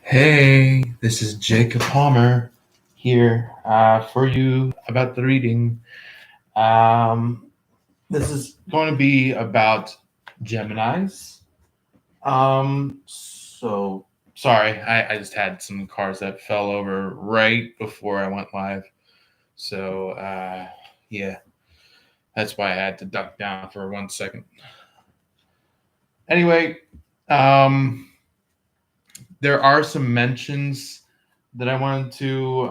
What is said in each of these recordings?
Hey, this is Jacob Palmer here for you about the reading. Um, this is going to be about Geminis. So sorry, I just had some cars that fell over right before I went live. So yeah, that's why I had to duck down for 1 second. Anyway, um, there are some mentions that I wanted to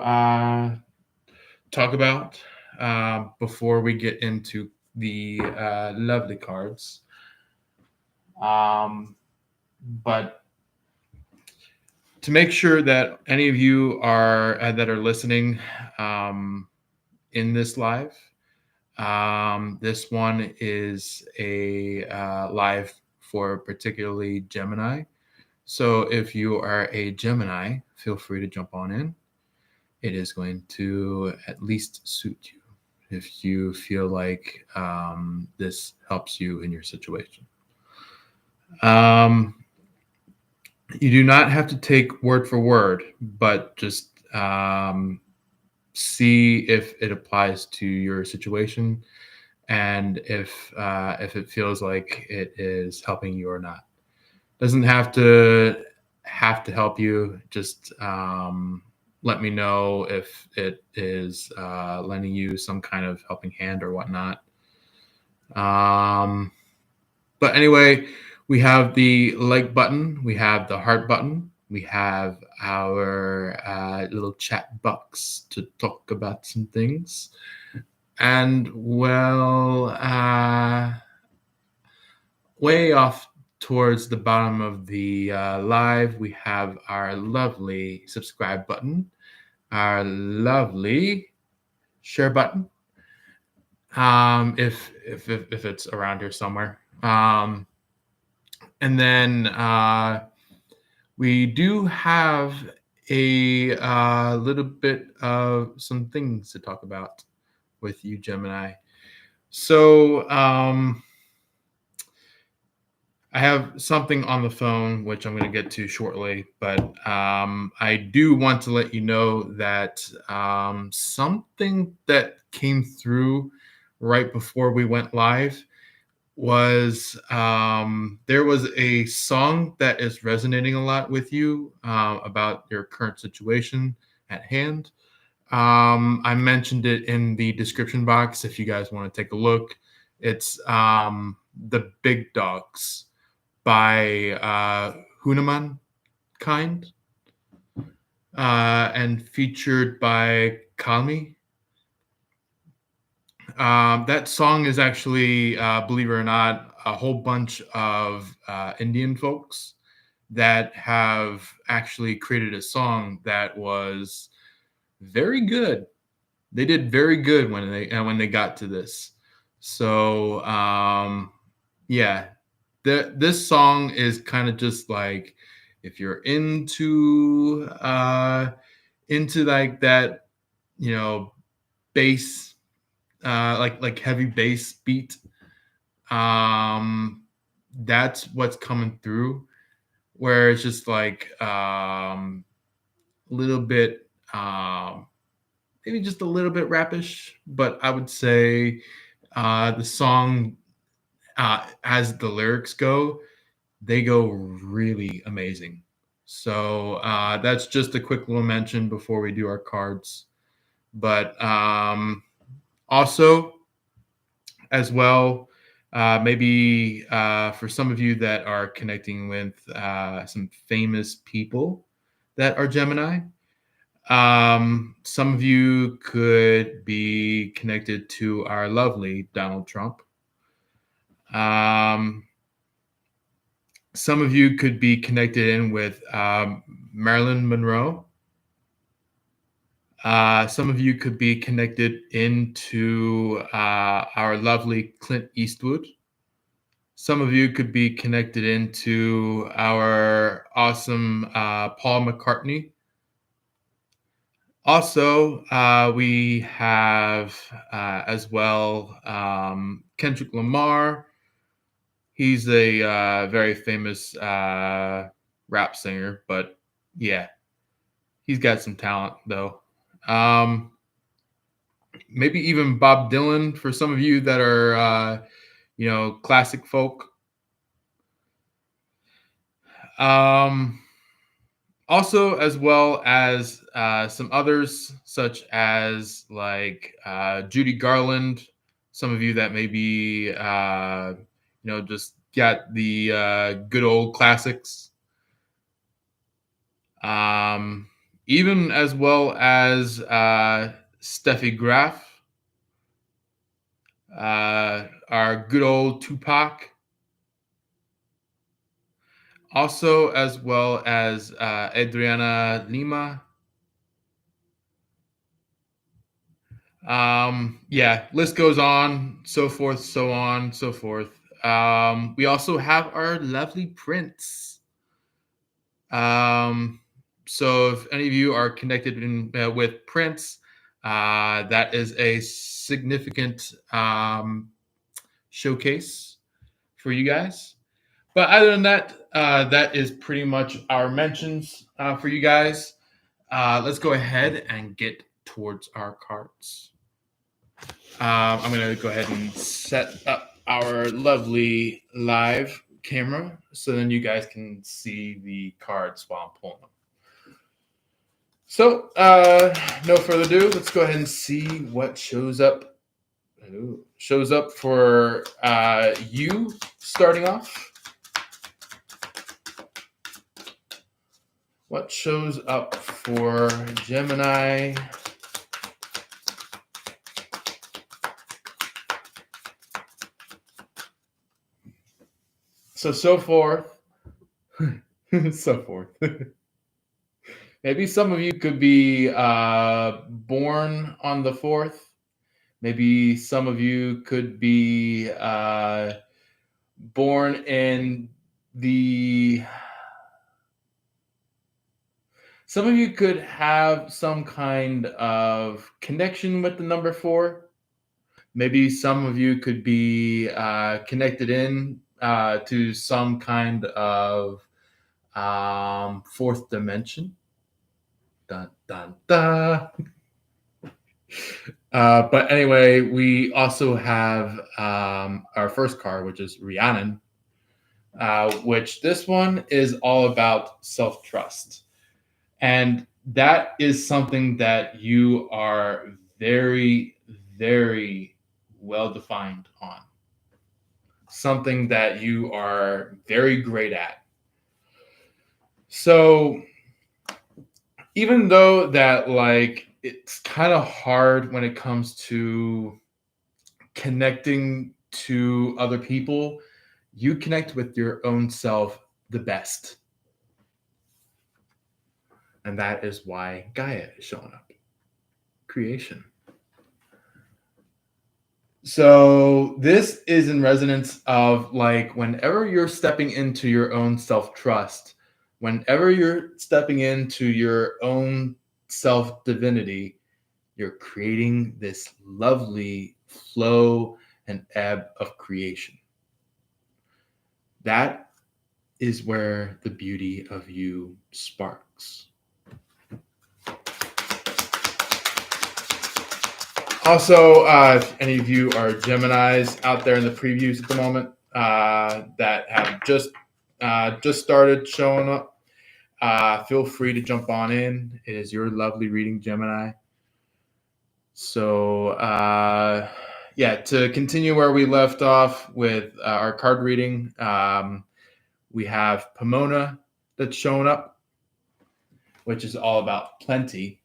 talk about before we get into the lovely cards. Um, but to make sure that any of you are that are listening um, in this live, this one is a live for particularly Gemini. So if you are a Gemini, feel free to jump on in. It is going to at least suit you if you feel like this helps you in your situation. Um, you do not have to take word for word, but just see if it applies to your situation and if it feels like it is helping you or not. Doesn't have to help you. Just let me know if it is lending you some kind of helping hand or whatnot. Um, but anyway, we have the like button, we have the heart button, we have our little chat box to talk about some things. And well, way off towards the bottom of the live, we have our lovely subscribe button, our lovely share button, if it's around here somewhere. And then we do have a little bit of some things to talk about with you, Gemini. So I have something on the phone, which I'm going to get to shortly, but I do want to let you know that something that came through right before we went live was there was a song that is resonating a lot with you about your current situation at hand. I mentioned it in the description box if you guys want to take a look. It's the Big Dogs by Hanumankind and featured by Kalmi. That song is actually, believe it or not, a whole bunch of Indian folks that have actually created a song that was very good. They did very good when they got to this. So yeah, this song is kind of just like if you're into like that, you know, bass, like heavy bass beat. Um, that's what's coming through. Where it's just like a little bit, maybe just a little bit rapish, but I would say the song, as the lyrics go, they go really amazing. So that's just a quick little mention before we do our cards. But also, as well, maybe for some of you that are connecting with some famous people that are Gemini, some of you could be connected to our lovely Donald Trump. Um, some of you could be connected in with Marilyn Monroe. Some of you could be connected into our lovely Clint Eastwood. Some of you could be connected into our awesome Paul McCartney. Also, we have as well Kendrick Lamar. He's a very famous rap singer, but Yeah, he's got some talent though. Um, Maybe even Bob Dylan for some of you that are classic folk. Um, Also, as well as some others, such as like Judy Garland. Some of you that maybe just got the good old classics. Um, Even as well as Steffi Graf, our good old Tupac. Also, as well as Adriana Lima. Yeah, list goes on, so forth, so on, so forth. We also have our lovely Prince. Um, so if any of you are connected with Prince, that is a significant showcase for you guys. But other than that, that is pretty much our mentions for you guys. Let's go ahead and get towards our cards. I'm going to go ahead and set up our lovely live camera so then you guys can see the cards while I'm pulling them. So, no further ado, let's go ahead and see what shows up. Shows up for you starting off. What shows up for Gemini? So forth. So forth. Maybe some of you could be born on the 4th. Maybe some of you could be born in the. Some of you could have some kind of connection with the number 4. Maybe some of you could be connected in to some kind of fourth dimension. Dun, dun, dun. But anyway, we also have our first card, which is Rhiannon, which this one is all about self-trust. And that is something that you are very, very well defined on. Something that you are very great at. So even though that like it's kind of hard when it comes to connecting to other people, you connect with your own self the best. And that is why Gaia is showing up. Creation. So this is in resonance of like whenever you're stepping into your own self-trust, whenever you're stepping into your own self-divinity, you're creating this lovely flow and ebb of creation. That is where the beauty of you sparks. Also, if any of you are Geminis out there in the previews at the moment that have just started showing up, feel free to jump on in. It is your lovely reading, Gemini. So, to continue where we left off with our card reading, we have Pomona that's showing up, which is all about plenty.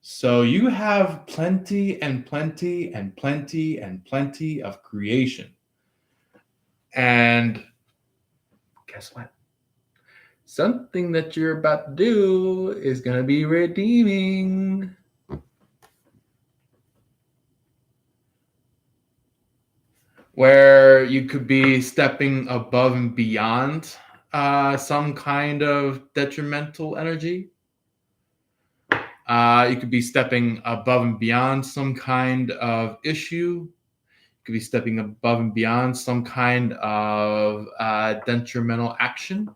So you have plenty and plenty and plenty and plenty of creation. And guess what? Something that you're about to do is going to be redeeming. Where you could be stepping above and beyond some kind of detrimental energy. You could be stepping above and beyond some kind of issue. You could be stepping above and beyond some kind of detrimental action.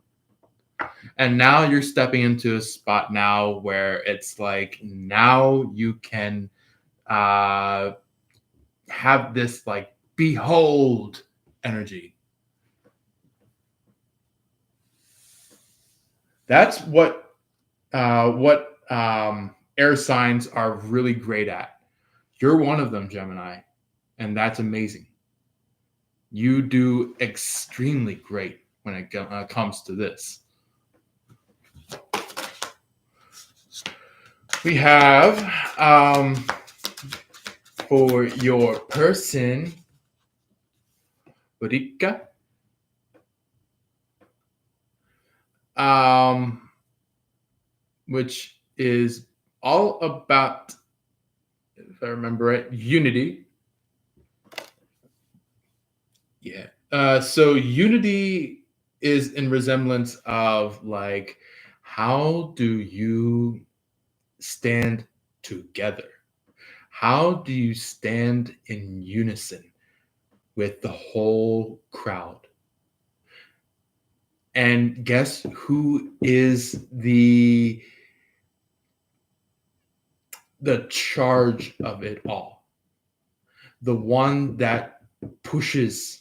And now you're stepping into a spot now where it's like now you can uh have this like behold energy. That's what air signs are really great at. You're one of them, Gemini, and that's amazing. You do extremely great when it comes to this. We have for your person, Rika, um, which is all about, if I remember it, unity. Yeah. So unity is in resemblance of like, how do you stand together? How do you stand in unison with the whole crowd? And guess who is the charge of it all? The one that pushes.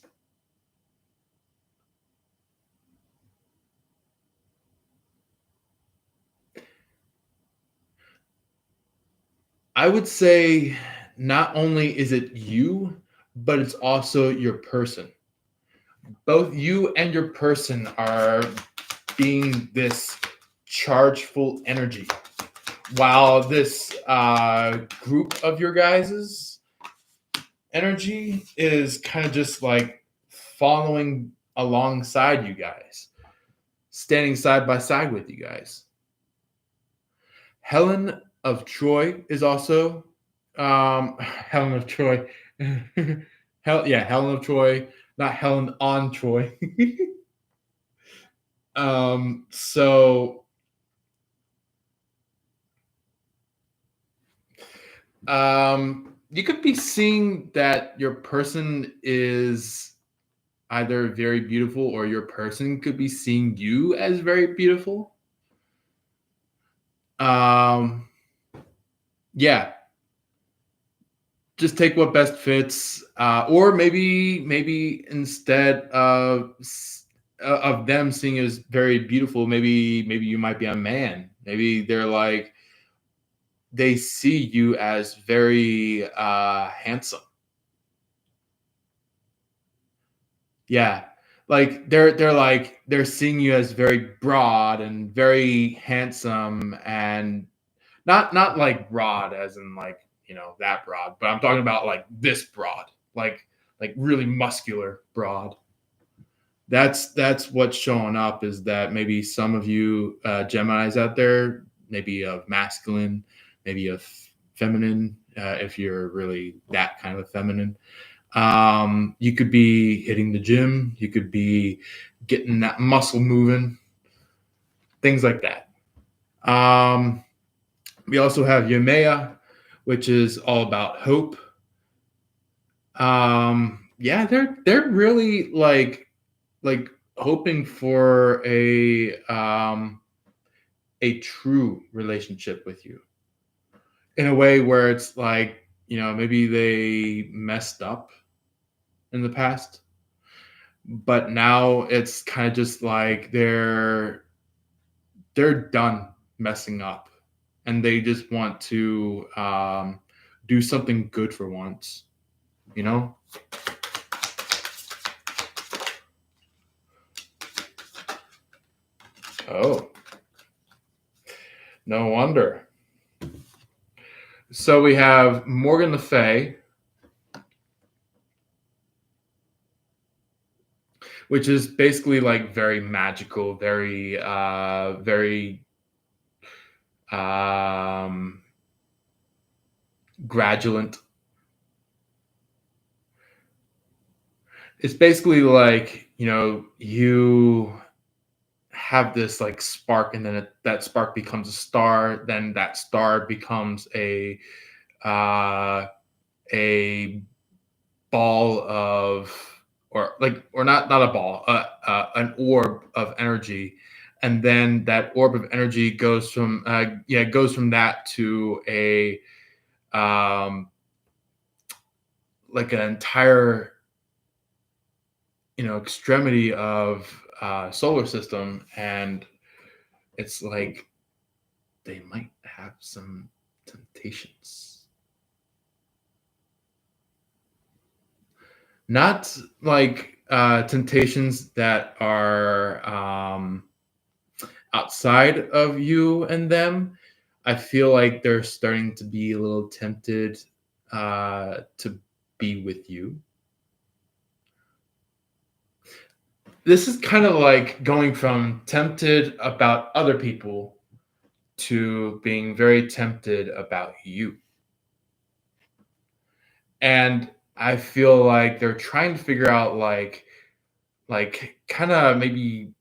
I would say not only is it you, but it's also your person. Both you and your person are being this chargeful energy, while this group of your guys's energy is kind of just like following alongside you guys, standing side by side with you guys. Helen of Troy is also Helen of Troy. Helen of Troy, not Helen on Troy. So you could be seeing that your person is either very beautiful, or your person could be seeing you as very beautiful. Um, yeah, just take what best fits, or maybe instead of them seeing you as very beautiful, maybe you might be a man. Maybe they're like they see you as very handsome. Yeah. Like they're seeing you as very broad and very handsome, and not like broad as in like, that broad, but I'm talking about like this broad, like really muscular broad. That's what's showing up, is that maybe some of you Geminis out there, maybe of masculine, maybe of feminine, if you're really that kind of feminine. You could be hitting the gym, you could be getting that muscle moving, things like that. We also have Yemea, which is all about hope. Yeah, they're really like hoping for a true relationship with you, in a way where it's like, maybe they messed up in the past, but now it's kind of just like they're done messing up, and they just want to do something good for once, you know. Oh, no wonder. So we have Morgan Le Fay, which is basically like very magical, very um gradulant. It's basically like, you have this like spark, and then that spark becomes a star, then that star becomes uh a ball of, or not a ball, an orb of energy, and then that orb of energy goes from goes from that to a um, like an entire extremity of solar system, and it's like they might have some temptations. Not like temptations that are outside of you and them. I feel like they're starting to be a little tempted to be with you. This is kind of like going from tempted about other people to being very tempted about you. And I feel like they're trying to figure out like kind of maybe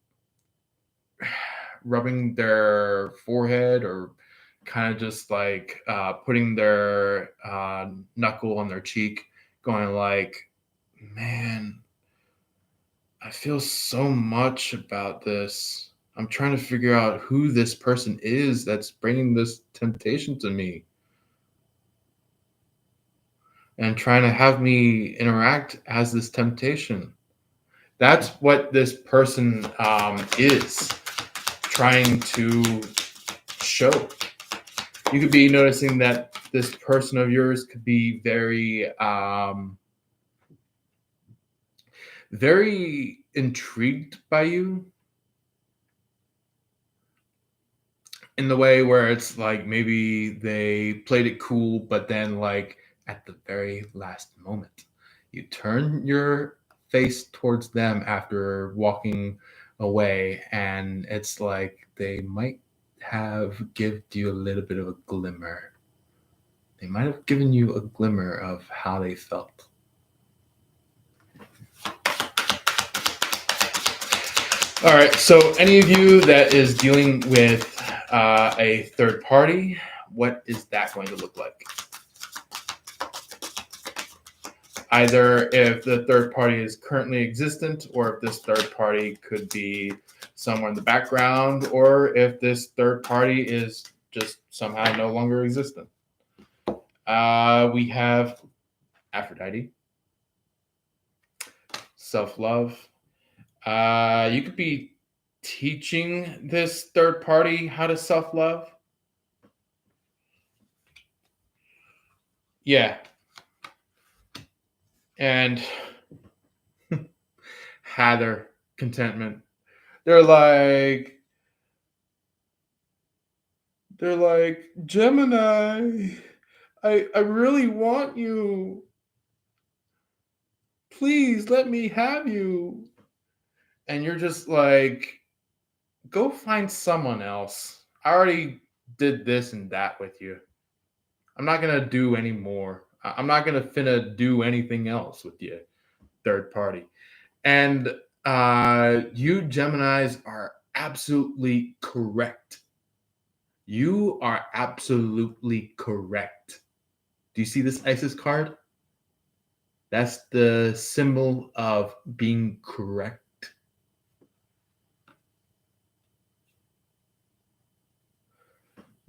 rubbing their forehead or kind of just like putting their knuckle on their cheek, going like, man, I feel so much about this. I'm trying to figure out who this person is that's bringing this temptation to me and trying to have me interact as this temptation. That's what this person is trying to show. You could be noticing that this person of yours could be very intrigued by you in the way where it's like maybe they played it cool, but then like at the very last moment, you turn your face towards them after walking away, and it's like they might have given you a little bit of a glimmer. They might have given you a glimmer of how they felt. All right. So, any of you that is dealing with a third party, what is that going to look like? Either if the third party is currently existent, or if this third party could be somewhere in the background, or if this third party is just somehow no longer existent. We have Aphrodite, self-love. You could be teaching this third party how to self-love. Yeah. And Heather, contentment. They're like, Gemini, I really want you. Please let me have you. And you're just like, go find someone else. I already did this and that with you. I'm not gonna do any more. I'm not gonna finna do anything else with you, third party. And you Geminis are absolutely correct. You are absolutely correct. Do you see this ISIS card? That's the symbol of being correct.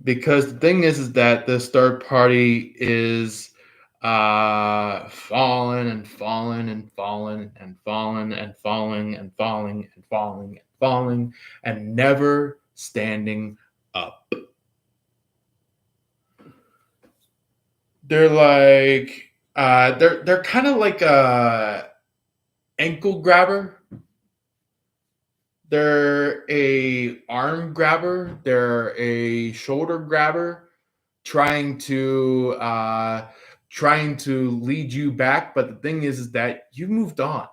Because the thing is that this third party is falling and falling and falling and falling and falling and falling and falling and falling and never standing up. They're like they're kind of like a ankle grabber. They're a arm grabber. They're a shoulder grabber, trying to lead you back. But the thing is that you moved on.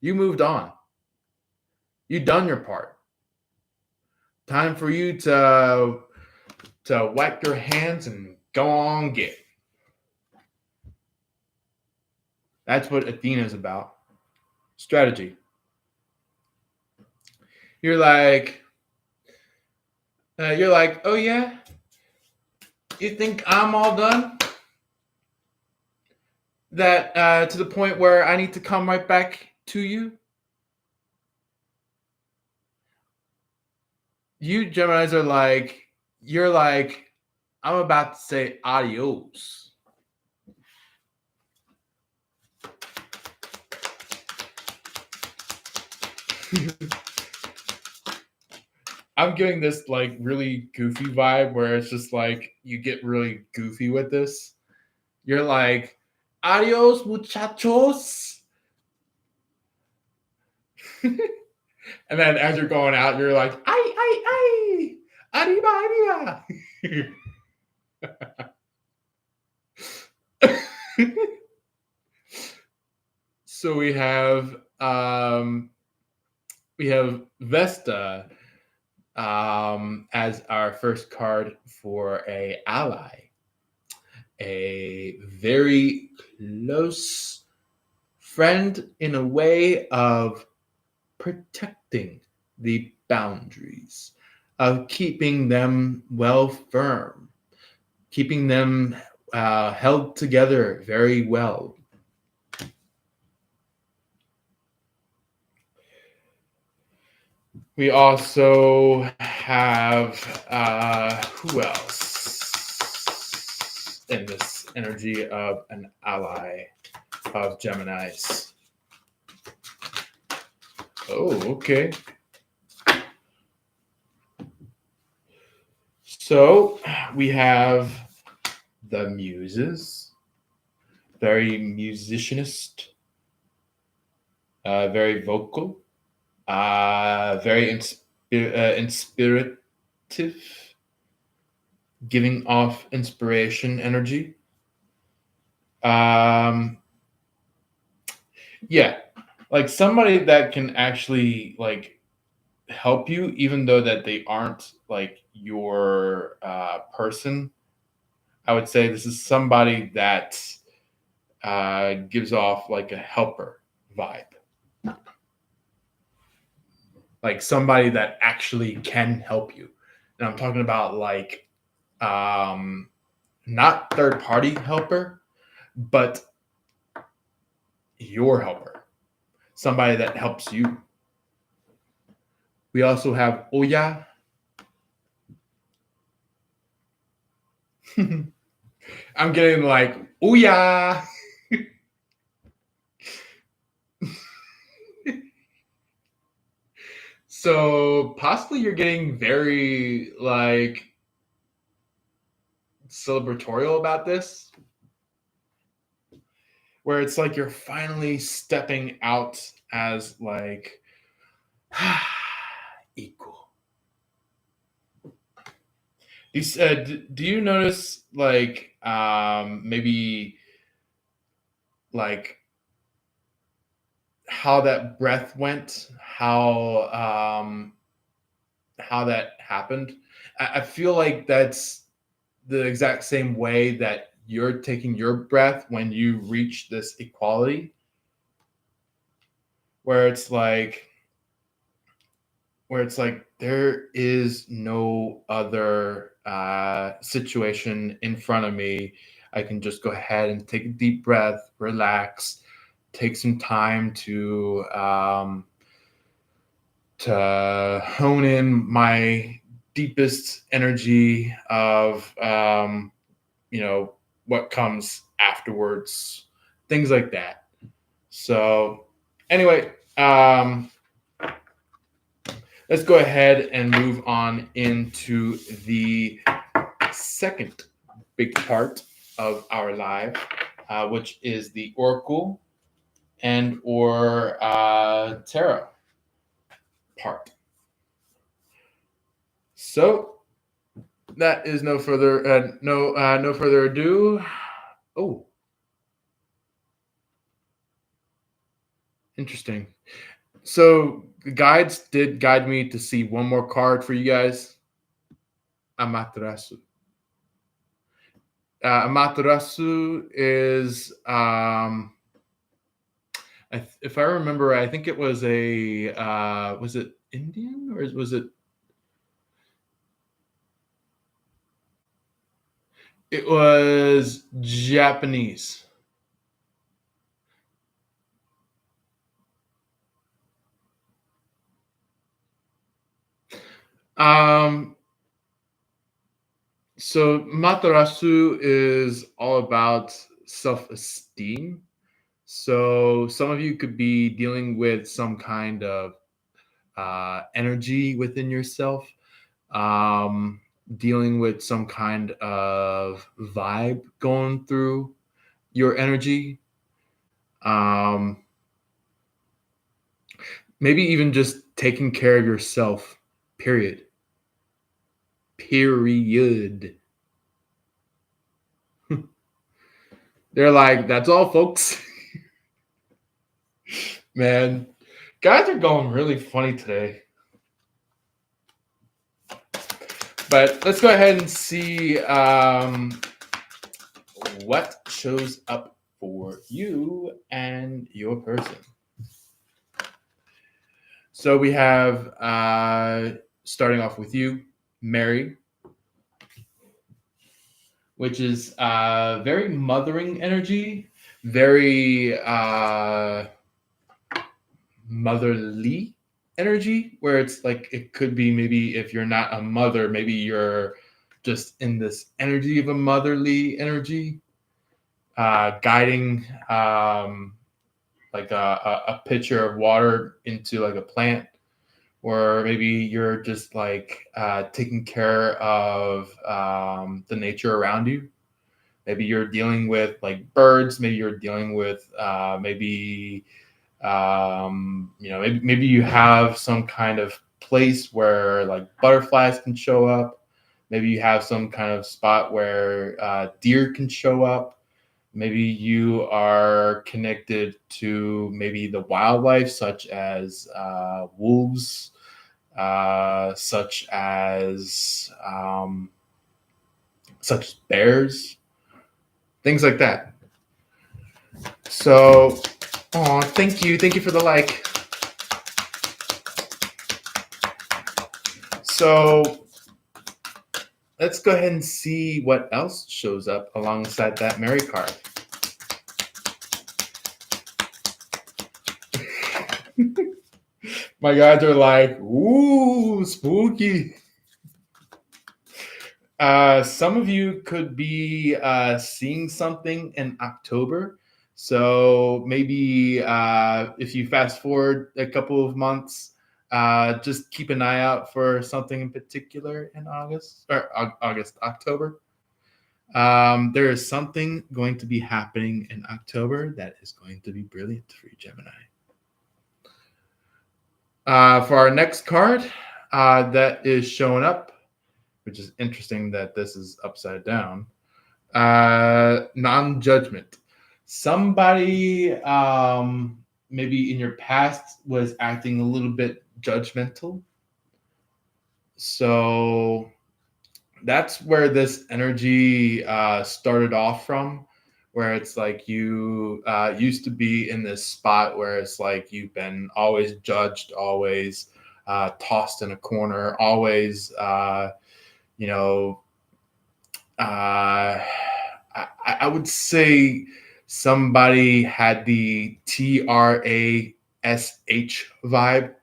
You moved on. You done your part. Time for you to wipe your hands and go on get. That's what Athena's about. Strategy. You're like, oh yeah, you think I'm all done? That to the point where I need to come right back to you? You Geminis are like, you're like, I'm about to say adios. I'm getting this like really goofy vibe where it's just like you get really goofy with this. You're like, adios, muchachos. And then as you're going out, you're like, ay, arriba, arriba. So we have Vesta as our first card for a ally, a very close friend in a way of protecting the boundaries, of keeping them well firm, keeping them held together very well. We also have who else in this energy of an ally of Gemini's? Oh, okay. So we have the Muses, very musicianist, very vocal, very inspirative, giving off inspiration energy. Um, yeah, like somebody that can actually like help you, even though that they aren't like your person. I would say this is somebody that gives off like a helper vibe, like somebody that actually can help you. And I'm talking about like um, not third party helper, but your helper, somebody that helps you. We also have Oya. I'm getting like Oya. So possibly you're getting very like celebratorial about this, where it's like you're finally stepping out as like equal. Do you notice like maybe like how that breath went, how that happened? I feel like that's the exact same way that you're taking your breath when you reach this equality, where it's like there is no other situation in front of me. I can just go ahead and take a deep breath, relax, take some time to hone in my deepest energy of what comes afterwards, things like that. So anyway, let's go ahead and move on into the second big part of our live, which is the oracle and or tarot part. So that is no further ado. Oh, interesting. So the guides did guide me to see one more card for you guys. Amaterasu. Amaterasu is, if I remember, I think it was was it Indian or was it? It was Japanese. Um, so Matarasu is all about self-esteem. So some of you could be dealing with some kind of energy within yourself, um, dealing with some kind of vibe going through your energy. Um, maybe even just taking care of yourself. Period. Period. They're like, that's all, folks. Man, guys are going really funny today. But let's go ahead and see what shows up for you and your person. So we have starting off with you, Mary, which is very mothering energy, very motherly energy, where it's like it could be maybe if you're not a mother, maybe you're just in this energy of a motherly energy, guiding like a pitcher of water into like a plant, or maybe you're just like taking care of the nature around you. Maybe you're dealing with like birds. Maybe you're dealing with maybe maybe you have some kind of place where like butterflies can show up. Maybe you have some kind of spot where deer can show up. Maybe you are connected to maybe the wildlife, such as wolves, such as bears, things like that. So, oh, thank you for the like. So let's go ahead and see what else shows up alongside that Mary card. My guys are like, ooh, spooky. Some of you could be seeing something in October. So maybe if you fast forward a couple of months, just keep an eye out for something in particular in October. There is something going to be happening in October that is going to be brilliant for you, Gemini. For our next card that is showing up, which is interesting that this is upside down. Non-judgment. Somebody maybe in your past was acting a little bit judgmental. So that's where this energy started off from, where it's like you used to be in this spot where it's like you've been always judged, always tossed in a corner, always you know I would say somebody had the TRASH vibe.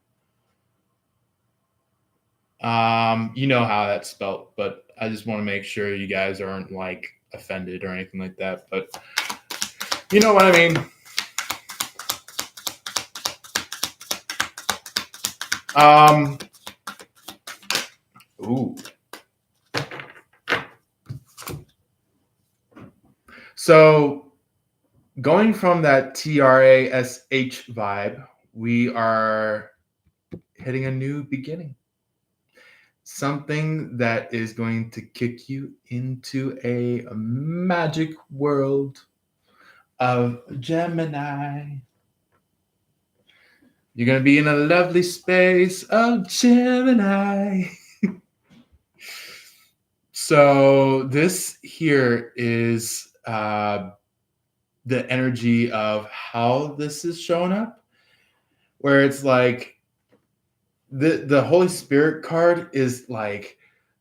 You know how that's spelt, but I just want to make sure you guys aren't like offended or anything like that. But you know what I mean. Ooh. So going from that TRASH vibe, we are hitting a new beginning. Something that is going to kick you into a magic world of Gemini. You're going to be in a lovely space of Gemini. So this here is the energy of how this is showing up, where it's like the Holy Spirit card is like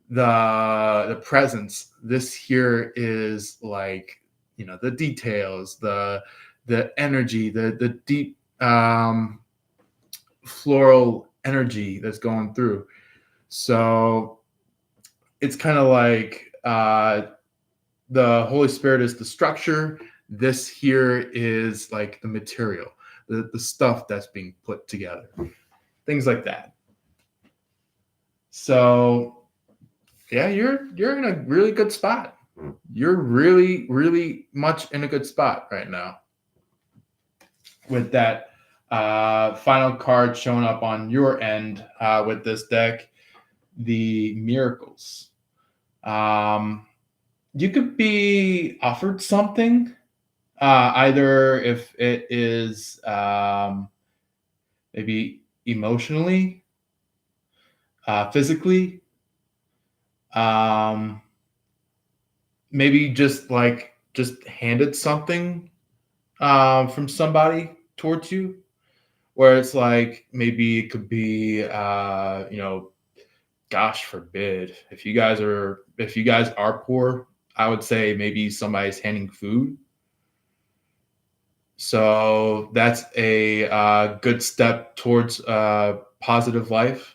the presence. This here is like, you know, the details, the energy, the deep floral energy that's going through. So it's kind of like the Holy Spirit is the structure. This here is like the material, the stuff that's being put together, things like that. So yeah, you're in a really good spot. You're really, really much in a good spot right now with that final card showing up on your end with this deck, the miracles. You could be offered something, either if it is maybe emotionally, physically, um, maybe just handed something from somebody towards you, where it's like maybe it could be gosh forbid if you guys are poor, I would say maybe somebody's handing food. So that's a good step towards positive life.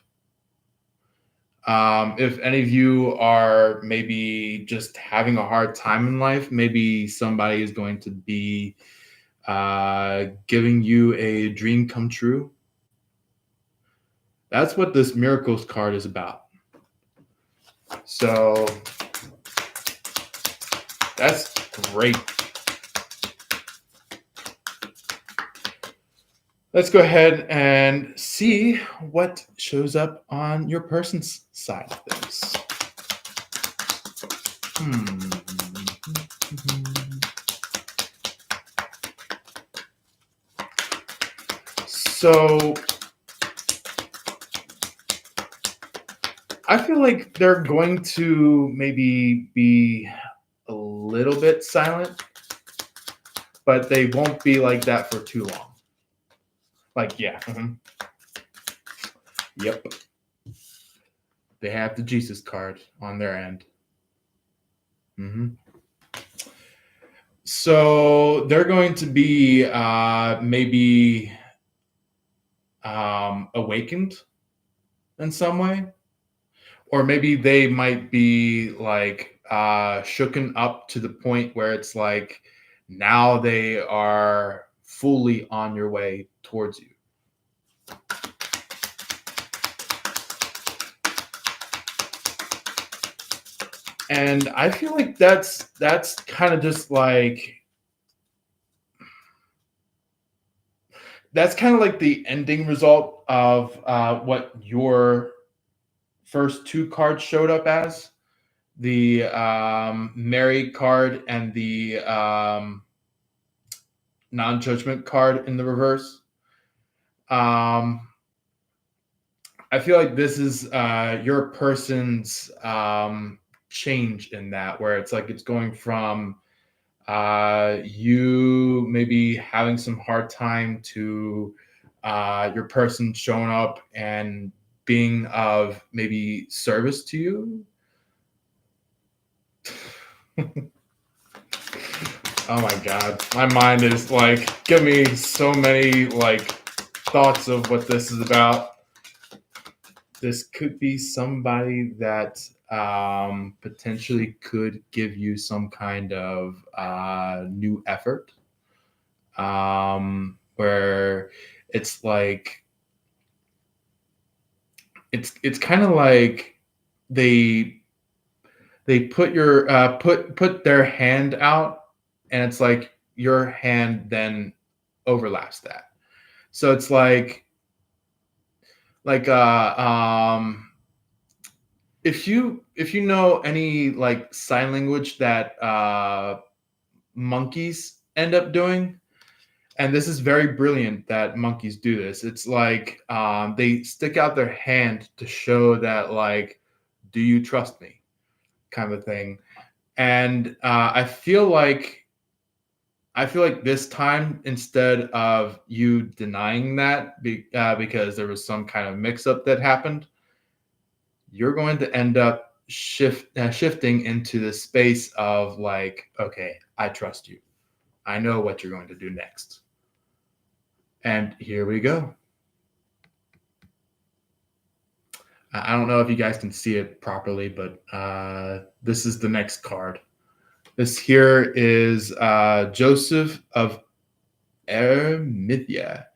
If any of you are maybe just having a hard time in life, maybe somebody is going to be giving you a dream come true. That's what this miracles card is about. So that's great. Let's go ahead and see what shows up on your person's side of things. So I feel like they're going to maybe be a little bit silent, but they won't be like that for too long. Like, yeah. Yep. They have the Jesus card on their end. So they're going to be maybe awakened in some way, or maybe they might be like shooken up to the point where it's like now they are fully on your way towards you. And I feel like that's kind of just like that's kind of like the ending result of what your first two cards showed up as, the Mary card and the non-judgment card in the reverse. I feel like this is your person's change in that, where it's like it's going from you maybe having some hard time to your person showing up and being of maybe service to you. Oh my god, my mind is like give me so many like thoughts of what this is about. This could be somebody that potentially could give you some kind of new effort, where it's like it's kind of like they put your put their hand out, and it's like your hand then overlaps that. So it's like if you know any like sign language that monkeys end up doing, and this is very brilliant that monkeys do this. It's like they stick out their hand to show that like, do you trust me, kind of thing. And I feel like this time, instead of you denying that because there was some kind of mix-up that happened, you're going to end up shifting into the space of like, okay, I trust you. I know what you're going to do next. And here we go. I don't know if you guys can see it properly, but this is the next card. This here is Joseph of Arimathea.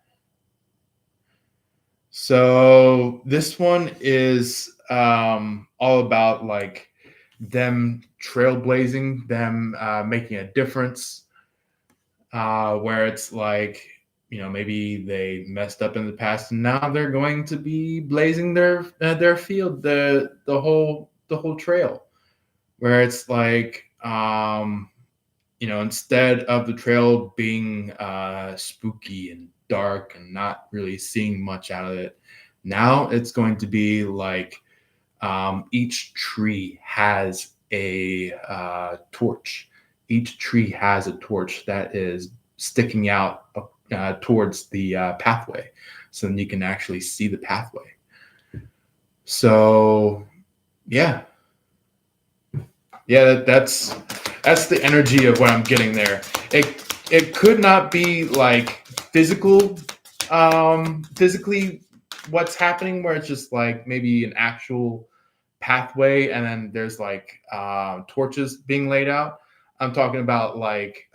So this one is all about like them trailblazing, them making a difference, where it's like, maybe they messed up in the past and now they're going to be blazing their field, the whole trail, where it's like, instead of the trail being spooky and dark and not really seeing much out of it, now it's going to be like, each tree has a torch. Each tree has a torch that is sticking out towards the pathway, so then you can actually see the pathway. So, yeah, yeah, that's the energy of what I'm getting there. It could not be like physically what's happening, where it's just like maybe an actual pathway and then there's like torches being laid out. I'm talking about like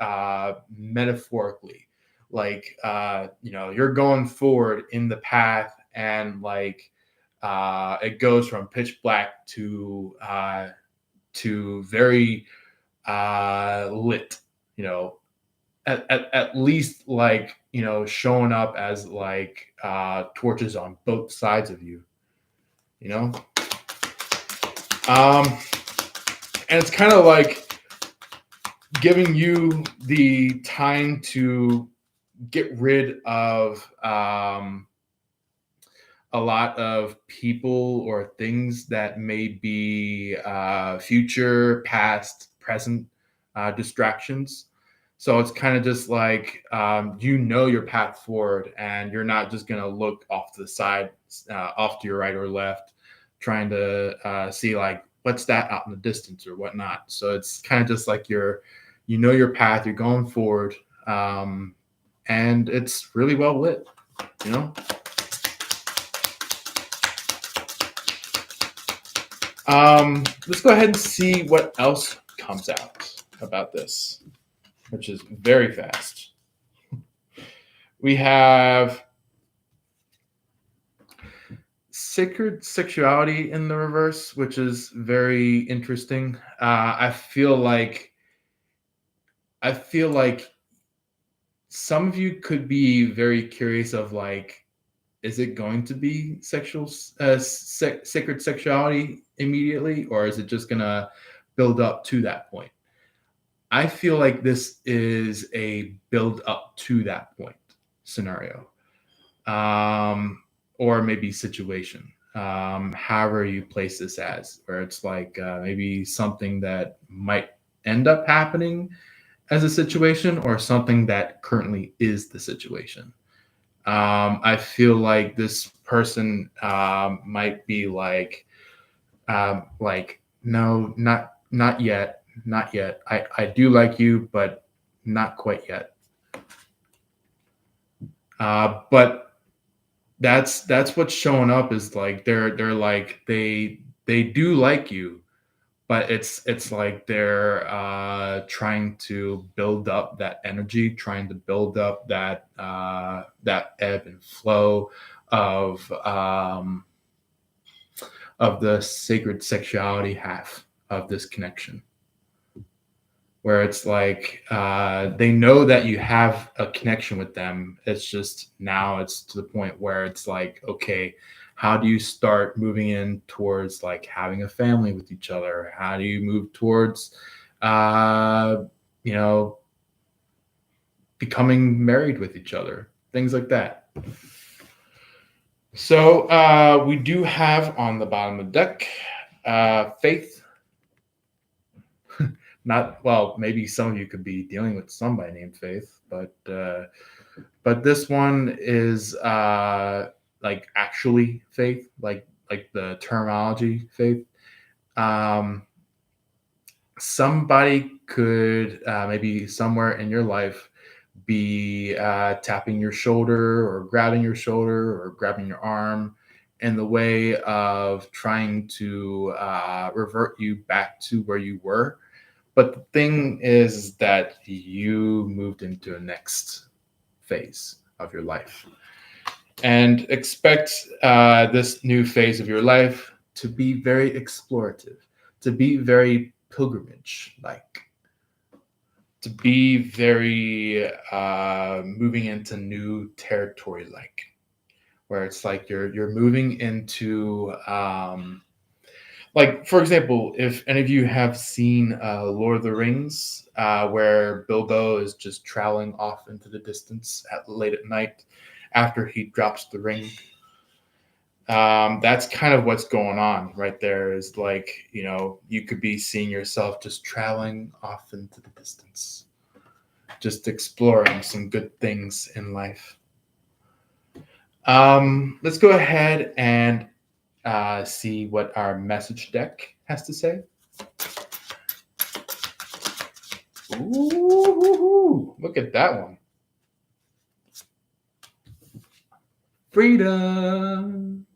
metaphorically, like you're going forward in the path, and like it goes from pitch black to very lit, you know, at least like, showing up as like torches on both sides of you, you know. um and it's kind of like giving you the time to get rid of a lot of people or things that may be future, past, present distractions. So it's kind of just like, your path forward, and you're not just going to look off to the side, off to your right or left, trying to see like what's that out in the distance or whatnot. So it's kind of just like your path, you're going forward, and it's really well lit, you know. Let's go ahead and see what else comes out about this, which is very fast. We have sacred sexuality in the reverse, which is very interesting. I feel like some of you could be very curious of like, is it going to be sacred sexuality immediately, or is it just gonna build up to that point? I feel like this is a build up to that point scenario, or maybe situation. However you place this as, where it's like maybe something that might end up happening as a situation, or something that currently is the situation. I feel like this person might be like, no, not yet, not yet. I do like you, but not quite yet. But that's what's showing up, is like they're like they do like you, but it's like they're trying to build up that energy, trying to build up that ebb and flow of the sacred sexuality half of this connection, where it's like they know that you have a connection with them. It's just now it's to the point where it's like, okay, how do you start moving in towards like having a family with each other? How do you move towards, uh, you know, becoming married with each other? Things like that. So we do have on the bottom of the deck faith. Not well, maybe some of you could be dealing with somebody named Faith, but this one is like actually faith, like the terminology faith. Um, Somebody could maybe somewhere in your life be tapping your shoulder or grabbing your arm, in the way of trying to revert you back to where you were. But the thing is that you moved into a next phase of your life, and expect this new phase of your life to be very explorative, to be very pilgrimage like, to be very moving into new territory where it's like you're moving into like, for example, if any of you have seen Lord of the Rings, where Bilbo is just traveling off into the distance late at night after he drops the ring. That's kind of what's going on right there. Is like, you could be seeing yourself just traveling off into the distance, just exploring some good things in life. Let's go ahead and see what our message deck has to say. Ooh, look at that one. Freedom.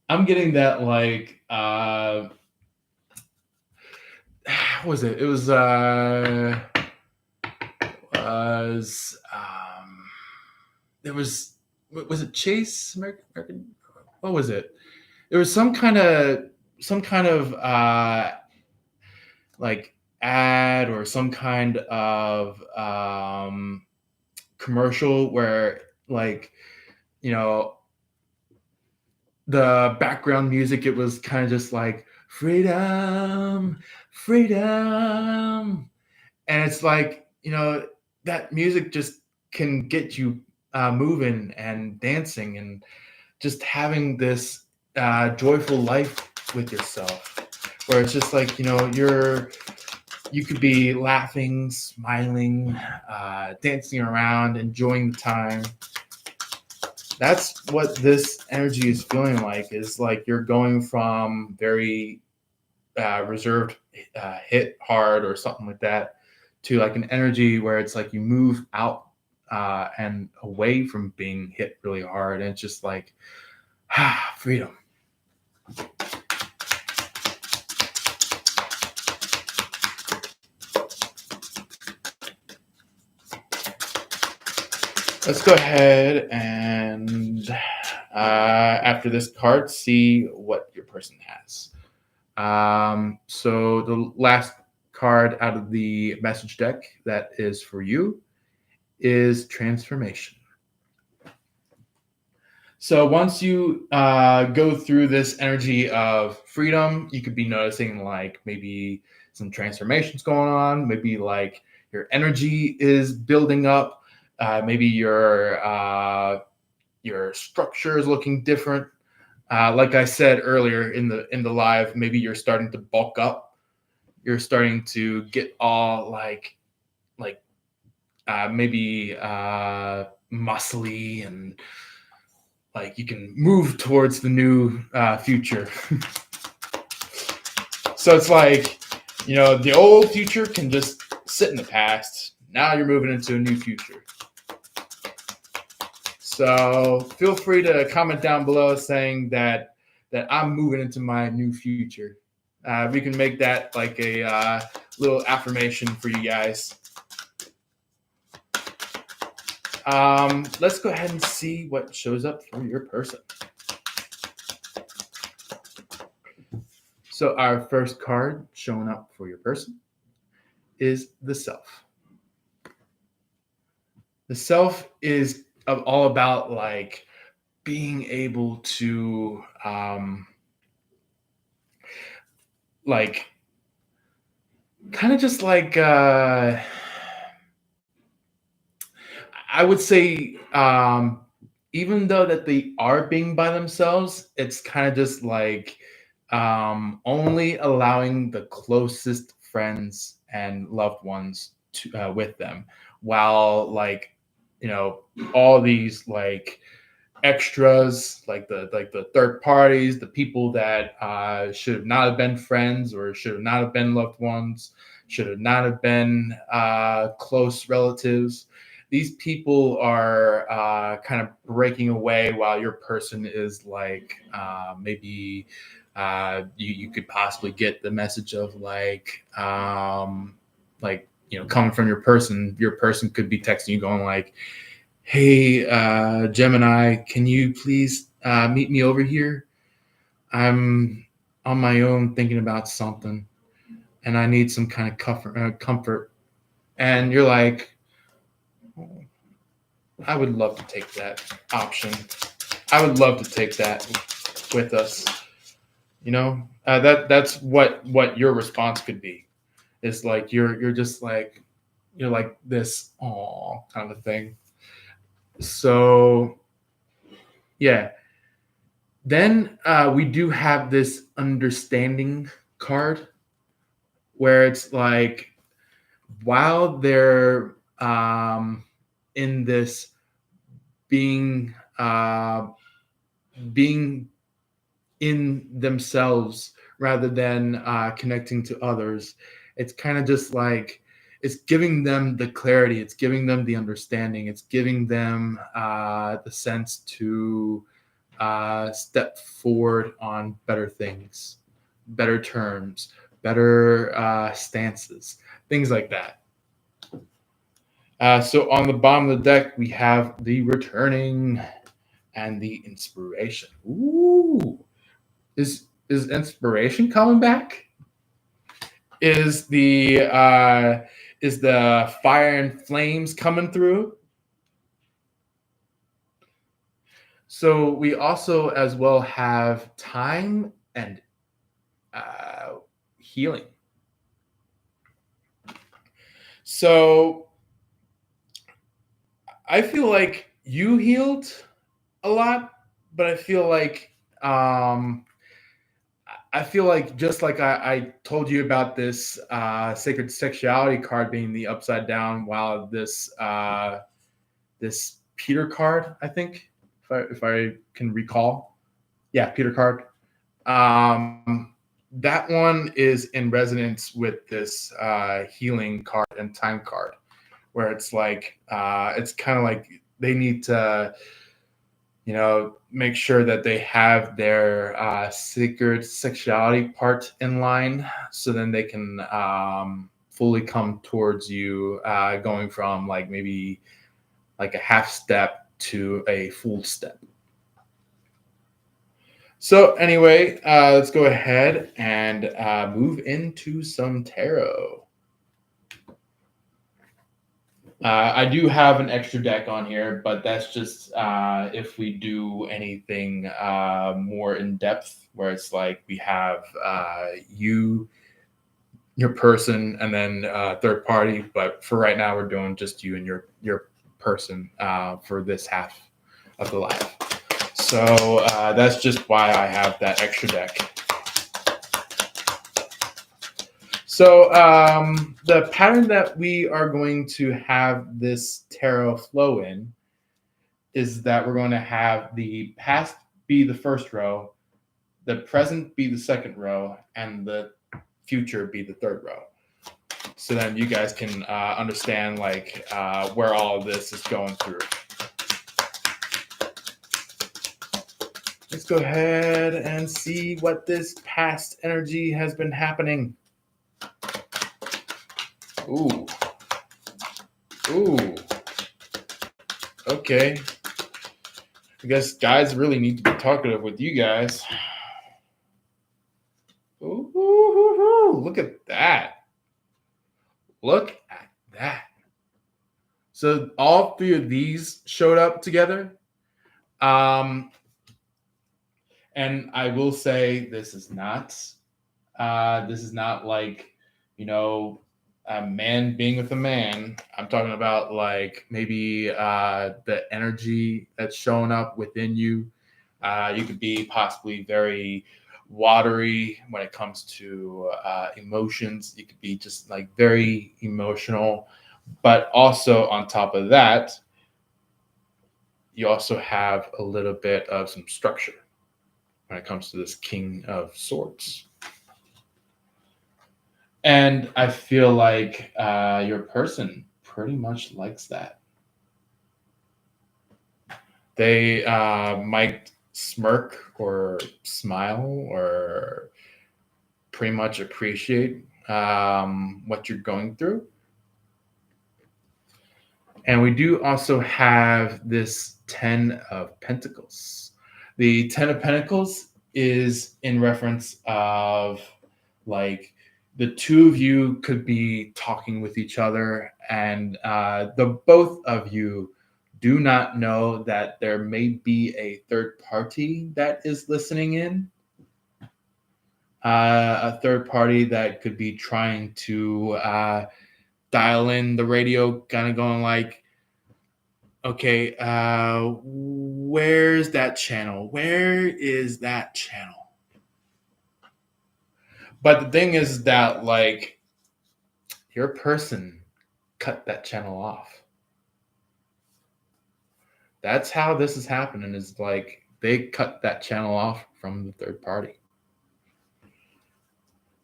I'm getting that like what was it? It was was it Chase American? What was it? It was some kind of like ad or some kind of commercial where, like, the background music, it was kind of just like freedom, freedom. And it's like, that music just can get you moving and dancing and just having this joyful life with yourself, where it's just like, you could be laughing, smiling, dancing around, enjoying the time. That's what this energy is feeling like. Is like you're going from very reserved, hit hard or something like that, to like an energy where it's like you move out and away from being hit really hard, and it's just like freedom. Let's go ahead and after this card, see what your person has. So the last card out of the message deck that is for you is transformation. So once you go through this energy of freedom, you could be noticing like maybe some transformations going on. Maybe like your energy is building up. Maybe your structure is looking different. Like I said earlier in the live, maybe you're starting to bulk up. You're starting to get all like maybe muscly, and like you can move towards the new future. So it's like, the old future can just sit in the past. Now you're moving into a new future. So feel free to comment down below saying that I'm moving into my new future. We can make that like a little affirmation for you guys. Let's go ahead and see what shows up for your person. So our first card showing up for your person is the self. The self is all about like being able to like kind of just like I would say even though that they are being by themselves, it's kind of just like only allowing the closest friends and loved ones to with them, while like all these like extras, like the third parties, the people that should not have been friends or should not have been loved ones, should not have been close relatives. these people are kind of breaking away while your person is like maybe you could possibly get the message of like coming from your person could be texting you going like, hey, Gemini, can you please meet me over here? I'm on my own thinking about something, and I need some kind of comfort. And you're like, "Oh, I would love to take that option. I would love to take that with us. That's what your response could be. Is like you're just like you're like this, oh, kind of a thing. So yeah, then we do have this understanding card where it's like while they're in this being being in themselves rather than connecting to others, it's kind of just like it's giving them the clarity, it's giving them the understanding, it's giving them the sense to step forward on better things, better terms, better stances, things like that. So on the bottom of the deck, we have the returning and the inspiration. Ooh, is inspiration coming back? Is the fire and flames coming through? So we also as well have time and uh, healing. So I feel like you healed a lot, but um, I feel like just like I told you about this sacred sexuality card being the upside down, while this Peter card, I think, if I can recall, yeah, Peter card. That one is in resonance with this healing card and time card, where it's kind of like they need to make sure that they have their sacred sexuality part in line, so then they can fully come towards you, going from like maybe like a half step to a full step. So anyway, let's go ahead and move into some tarot. I do have an extra deck on here, but that's just if we do anything more in depth, where it's like we have your person, and then third party. But for right now, we're doing just you and your person for this half of the life. So that's just why I have that extra deck. So the pattern that we are going to have this tarot flow in is that we're going to have the past be the first row, the present be the second row, and the future be the third row. So then you guys can understand like where all of this is going through. Let's go ahead and see what this past energy has been happening. Ooh. Ooh. Okay. I guess guys really need to be talkative with you guys. Ooh, look at that. Look at that. So all three of these showed up together. And I will say this is not like, a man being with a man. I'm talking about like maybe the energy that's showing up within you. You could be possibly very watery when it comes to emotions. You could be just like very emotional, but also on top of that, you also have a little bit of some structure when it comes to this King of Swords. And I feel like your person pretty much likes that. They might smirk or smile or pretty much appreciate what you're going through. And we do also have this 10 of Pentacles. The 10 of Pentacles is in reference of like the two of you could be talking with each other, and the both of you do not know that there may be a third party that is listening in. A third party that could be trying to dial in the radio, kind of going like, okay, where's that channel? Where is that channel? But the thing is that, like, your person cut that channel off. That's how this is happening, is like they cut that channel off from the third party.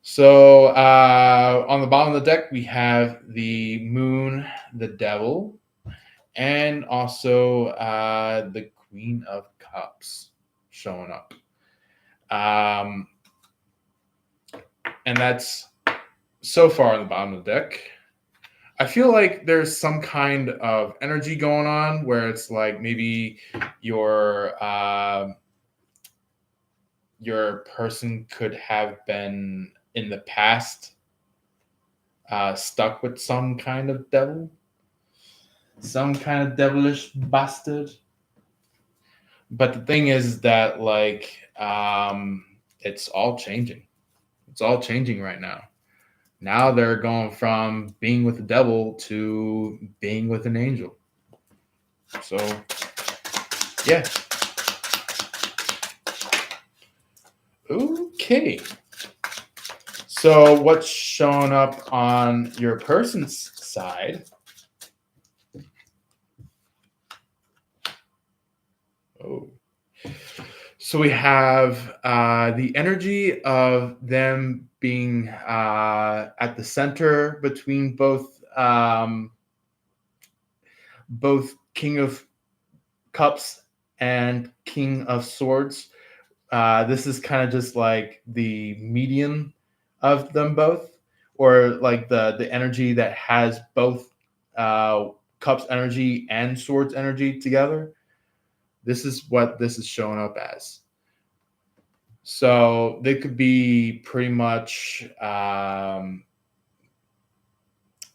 So on the bottom of the deck, we have the moon, the devil, and also the Queen of Cups showing up. And that's so far on the bottom of the deck. I feel like there's some kind of energy going on where it's like maybe your person could have been in the past stuck with some kind of devil, some kind of devilish bastard. But the thing is that, like, it's all changing. It's all changing right now. Now they're going from being with the devil to being with an angel. So, yeah. Okay. So, what's showing up on your person's side? Oh. So we have the energy of them being at the center between both King of Cups and King of Swords. This is kind of just like the median of them both, or like the energy that has both Cups energy and Swords energy together. This is what this is showing up as. So they could be pretty much.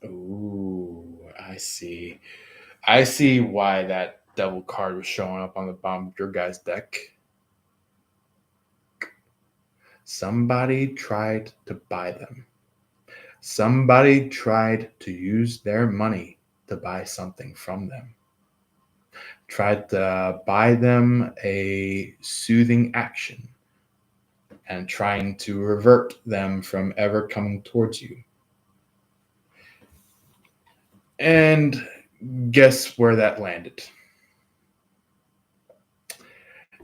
Ooh, I see. I see why that devil card was showing up on the bottom of your guys' deck. Somebody tried to buy them. Somebody tried to use their money to buy something from them. Tried to buy them a soothing action and trying to revert them from ever coming towards you. And guess where that landed?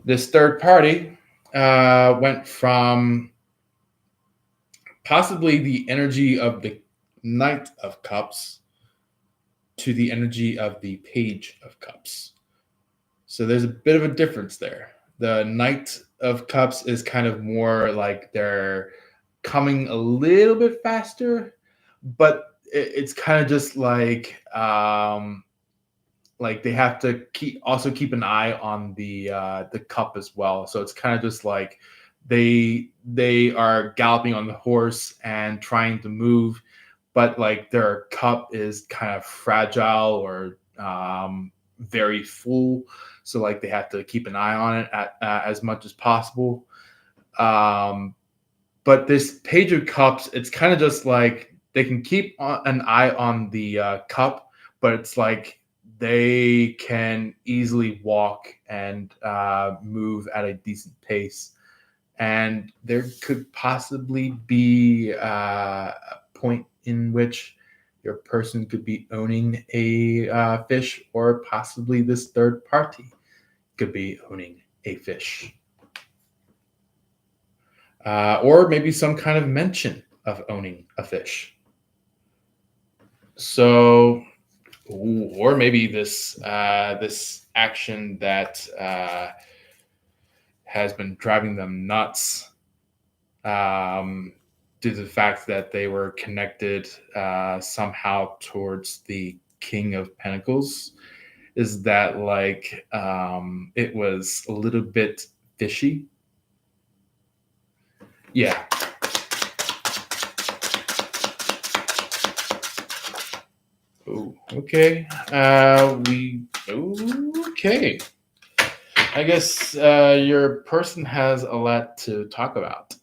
This third party went from possibly the energy of the Knight of Cups to the energy of the Page of Cups. So there's a bit of a difference there. The Knight of Cups is kind of more like they're coming a little bit faster, but it's kind of just like they have to keep an eye on the cup as well. So it's kind of just like they are galloping on the horse and trying to move, but like their cup is kind of fragile or very full. So like they have to keep an eye on it as much as possible. But this Page of Cups, it's kind of just like they can keep an eye on the cup, but it's like they can easily walk and move at a decent pace. And there could possibly be a point in which your person could be owning a fish, or possibly this third party could be owning a fish. Or maybe some kind of mention of owning a fish. So Ooh, or maybe this action that has been driving them nuts, um, due to the fact that they were connected somehow towards the King of Pentacles. Is that like it was a little bit fishy? Yeah. Oh, okay. We okay. I guess your person has a lot to talk about.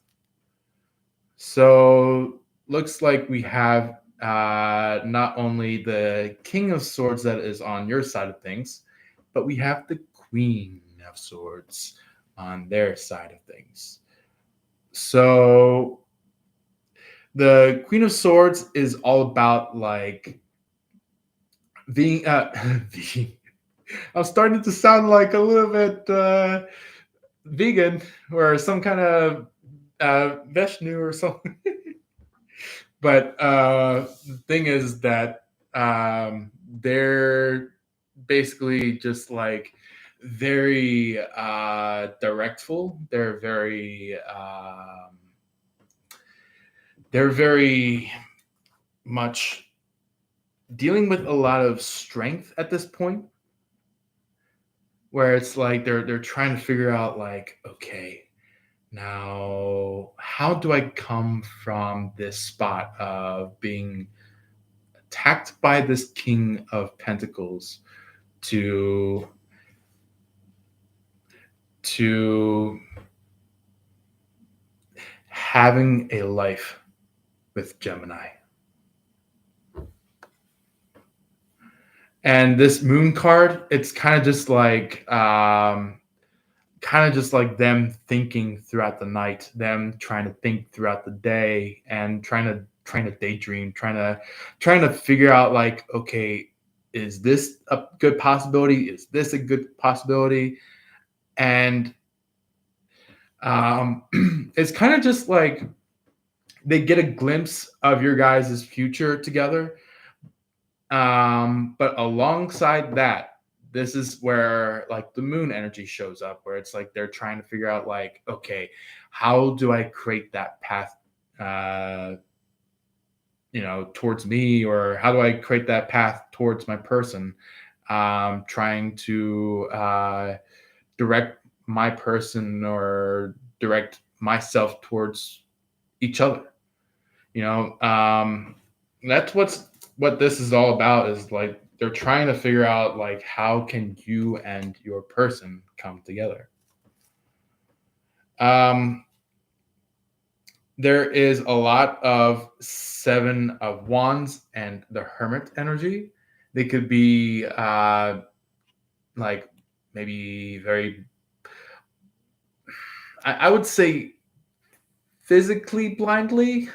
So looks like we have not only the King of Swords that is on your side of things, but we have the Queen of Swords on their side of things. So the Queen of Swords is all about like being being I'm starting to sound like a little bit vegan or some kind of Vishnu or something. But the thing is that they're basically just like very directful. They're very much dealing with a lot of strength at this point, where it's like they're trying to figure out like, okay, now how do I come from this spot of being attacked by this King of Pentacles to to having a life with Gemini. And this moon card, it's kind of just like them thinking throughout the night, them trying to think throughout the day and trying to daydream, trying to figure out like, okay, is this a good possibility? Is this a good possibility? And um it's kind of just like they get a glimpse of your guys' future together. But alongside that, this is where like the moon energy shows up, where it's like they're trying to figure out like, okay, how do I create that path, uh, towards me, or how do I create that path towards my person? Trying to direct my person or direct myself towards each other. You know, that's what this is all about. Is like they're trying to figure out like how can you and your person come together. Um, there is a lot of Seven of Wands and the Hermit energy. They could be like maybe very, I would say physically blindly,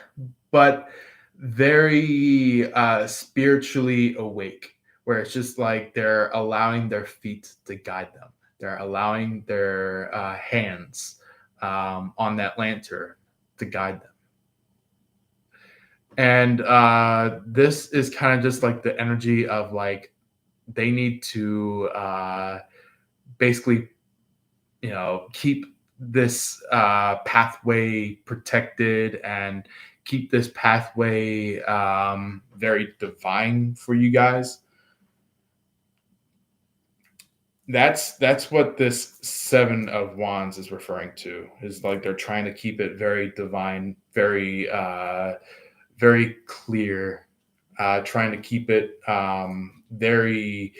but very spiritually awake, where it's just like they're allowing their feet to guide them. They're allowing their hands on that lantern to guide them. And this is kind of just like the energy of like they need to basically, keep this pathway protected and keep this pathway very divine for you guys. That's what this Seven of Wands is referring to. Is like they're trying to keep it very divine, very clear, trying to keep it very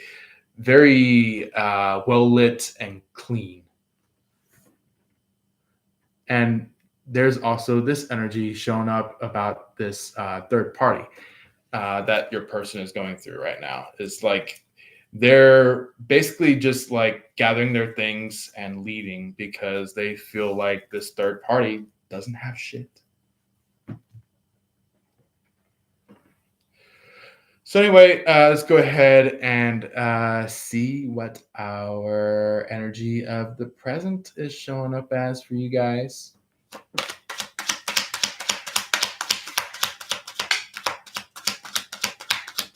well lit and clean. And there's also this energy showing up about this third party that your person is going through right now. Is like they're basically just like gathering their things and leaving because they feel like this third party doesn't have shit. So anyway, let's go ahead and see what our energy of the present is showing up as for you guys.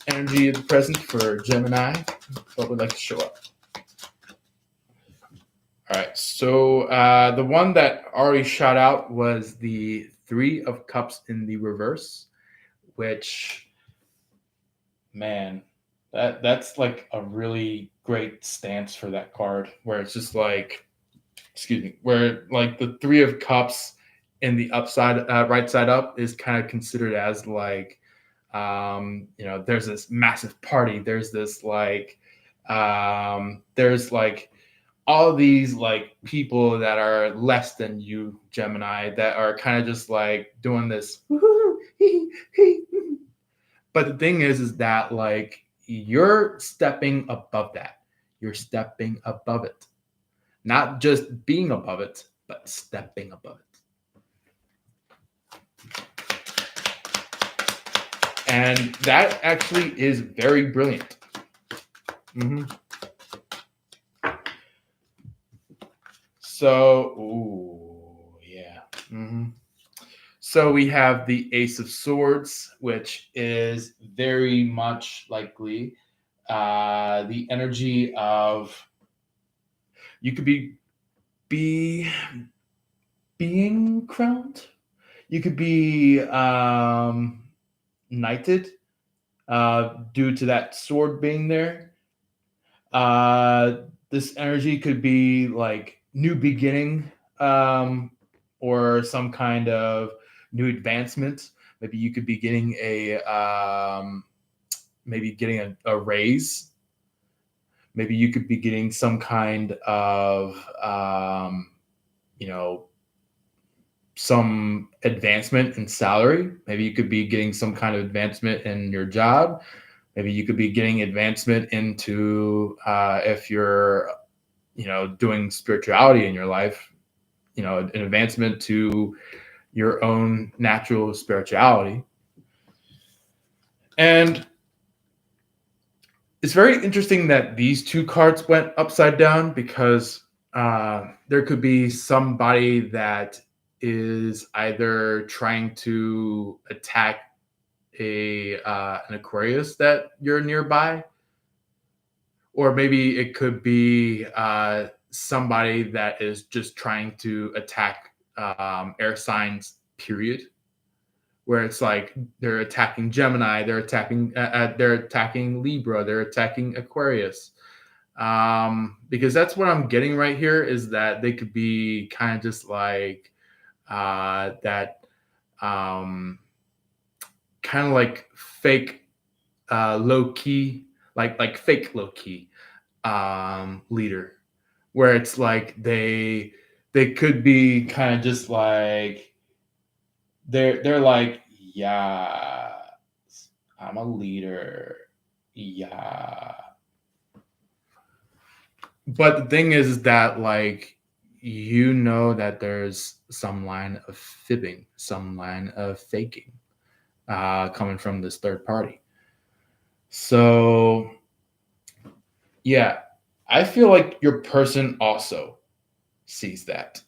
energy of the present for Gemini. What would like to show up? All right. So the one that already shot out was the Three of Cups in the reverse, which, man, that's like a really great stance for that card, where it's just like, excuse me, where like the Three of Cups in the upside, right side up, is kind of considered as like, there's this massive party. There's this like, there's like all these like people that are less than you, Gemini, that are kind of just like doing this. But the thing is that like you're stepping above that. You're stepping above it. Not just being above it, but stepping above it. And that actually is very brilliant. Mm-hmm. So, yeah. Mm-hmm. So we have the Ace of Swords, which is very much likely the energy of you could be being crowned. You could be knighted due to that sword being there. This energy could be like new beginning, or some kind of new advancement. Maybe you could be getting a raise. Maybe you could be getting some kind of some advancement in salary. Maybe you could be getting some kind of advancement in your job. Maybe you could be getting advancement into if you're, doing spirituality in your life, an advancement to your own natural spirituality. And it's very interesting that these two cards went upside down, because there could be somebody that is either trying to attack an Aquarius that you're nearby, or maybe it could be somebody that is just trying to attack air signs, period. Where it's like they're attacking Gemini, they're attacking Libra, they're attacking Aquarius. Because that's what I'm getting right here, is that they could be kind of just like that, kind of like fake low key, like fake low key leader, where it's like they could be kind of just like they're like, yeah, I'm a leader, yeah. But the thing is that like that there's some line of fibbing, some line of faking coming from this third party. So yeah, I feel like your person also sees that.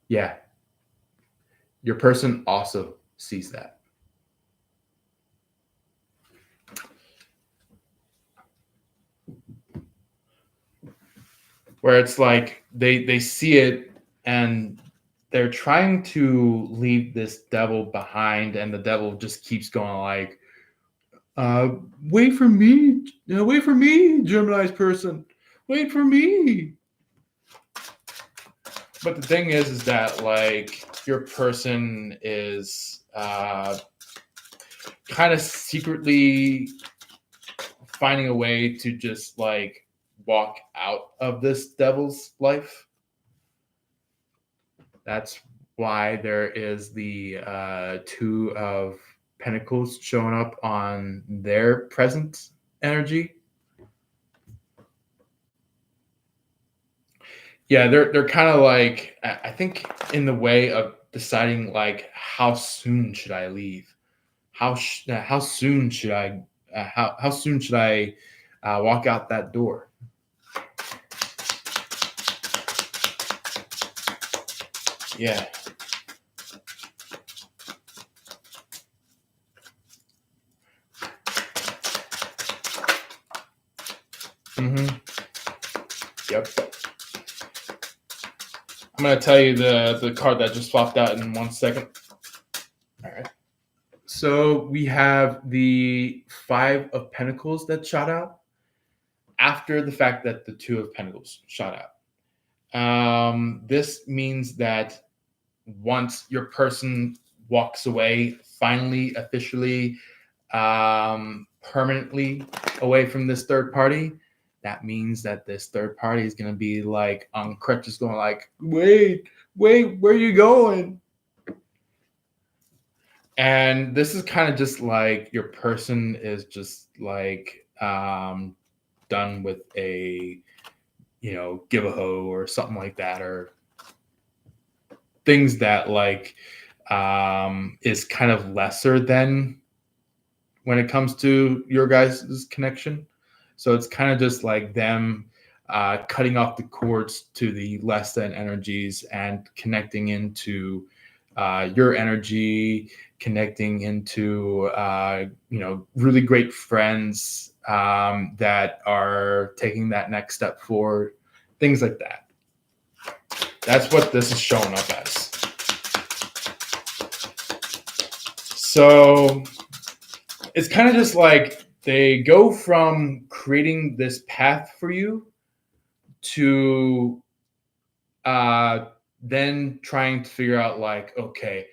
Yeah, your person also sees that. Where it's like they see it, and they're trying to leave this devil behind, and the devil just keeps going like, wait for me, wait for me, Gemini's person, wait for me. But the thing is that like your person is kind of secretly finding a way to just like walk out of this devil's life. That's why there is the Two of Pentacles showing up on their present energy. Yeah, they're kind of like, I think, in the way of deciding like how soon should I leave, how soon should I how soon should I walk out that door. Yeah. Yep. I'm gonna tell you the card that just swapped out in 1 second. All right. So we have the Five of Pentacles that shot out after the fact that the Two of Pentacles shot out. This means that once your person walks away, finally, officially, permanently away from this third party, that means that this third party is going to be like on crutches going like, wait, where are you going? And this is kind of just like your person is just like done with a, give a hoe or something like that, or things that like is kind of lesser than when it comes to your guys' connection. So it's kind of just like them cutting off the cords to the less than energies and connecting into your energy, connecting into really great friends that are taking that next step forward, things like that. That's what this is showing up as. So it's kind of just like they go from creating this path for you to then trying to figure out like, okay,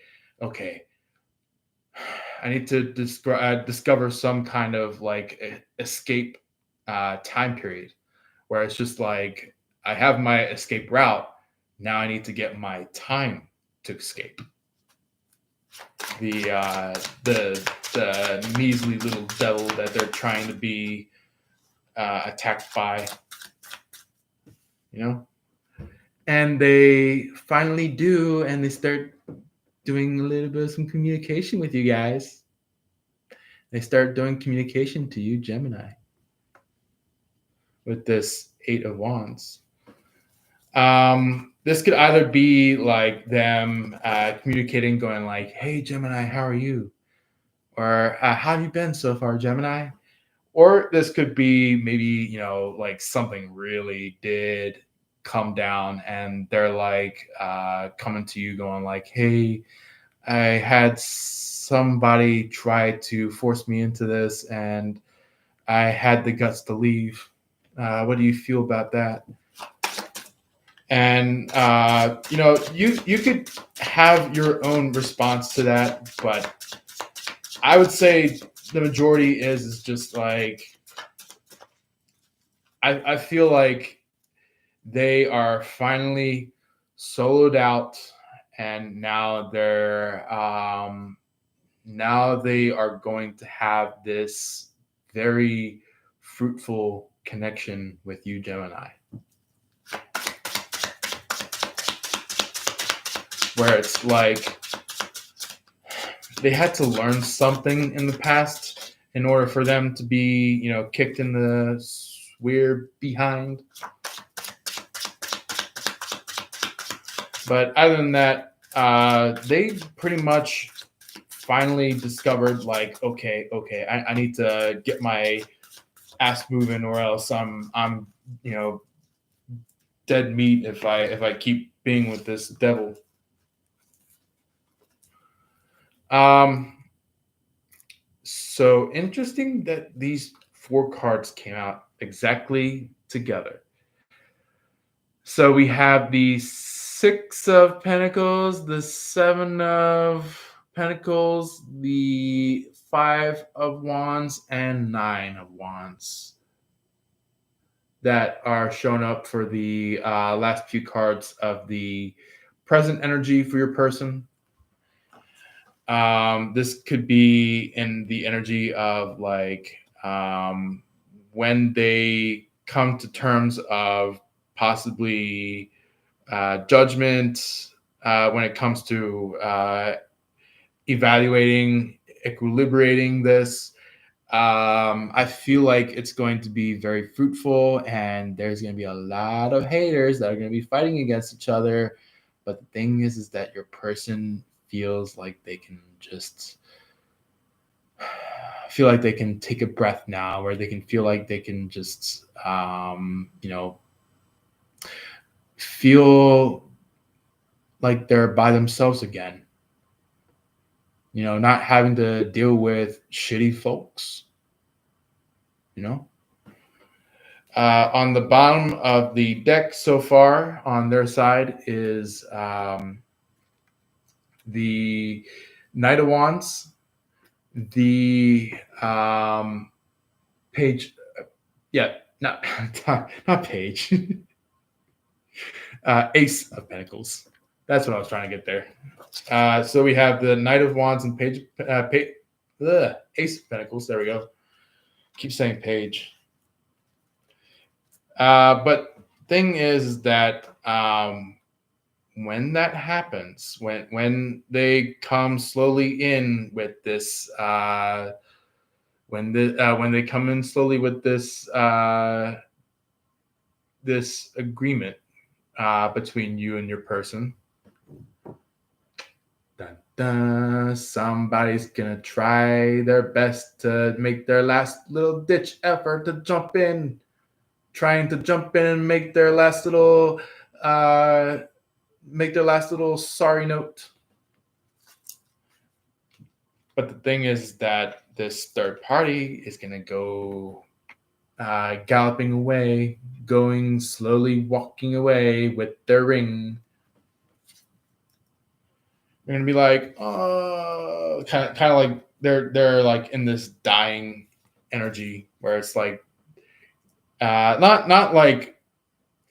I need to discover some kind of like escape time period where it's just like I have my escape route. Now I need to get my time to escape. The measly little devil that they're trying to be attacked by, and they finally do, and they start doing a little bit of some communication with you guys. They start doing communication to you, Gemini, with this Eight of Wands. This could either be like them communicating, going like, hey, Gemini, how are you? Or how have you been so far, Gemini? Or this could be maybe, like something really did come down and they're like coming to you going like, hey, I had somebody try to force me into this and I had the guts to leave. What do you feel about that? And you could have your own response to that, but I would say the majority is just like I feel like they are finally soloed out, and now they are going to have this very fruitful connection with you, Gemini, where it's like they had to learn something in the past in order for them to be, kicked in the weird behind. But other than that, they pretty much finally discovered like, okay, I need to get my ass moving, or else I'm dead meat if I keep being with this devil. So interesting that these 4 cards came out exactly together. So we have the 6 of Pentacles, the 7 of Pentacles, the 5 of Wands, and 9 of Wands that are shown up for the last few cards of the present energy for your person. This could be in the energy of like when they come to terms of possibly judgment when it comes to evaluating, equilibrating this. I feel like it's going to be very fruitful, and there's going to be a lot of haters that are going to be fighting against each other. But the thing is that your person feels like they can just feel like they can take a breath now, or they can feel like they can just feel like they're by themselves again. Not having to deal with shitty folks. You know. On the bottom of the deck so far on their side is the Knight of Wands, the page, yeah, not not page, Ace of Pentacles. That's what I was trying to get there. So we have the Knight of Wands and Ace of Pentacles. There we go. Keep saying page. But thing is that when that happens, when they come slowly in with this, when they come in slowly with this this agreement between you and your person, dun, dun, somebody's gonna try their best to make their last little ditch effort to jump in, trying to jump in and make their last little sorry note. But the thing is that this third party is going to go galloping away, going slowly, walking away with their ring. They're going to be like, kind of like they're like in this dying energy where it's like not like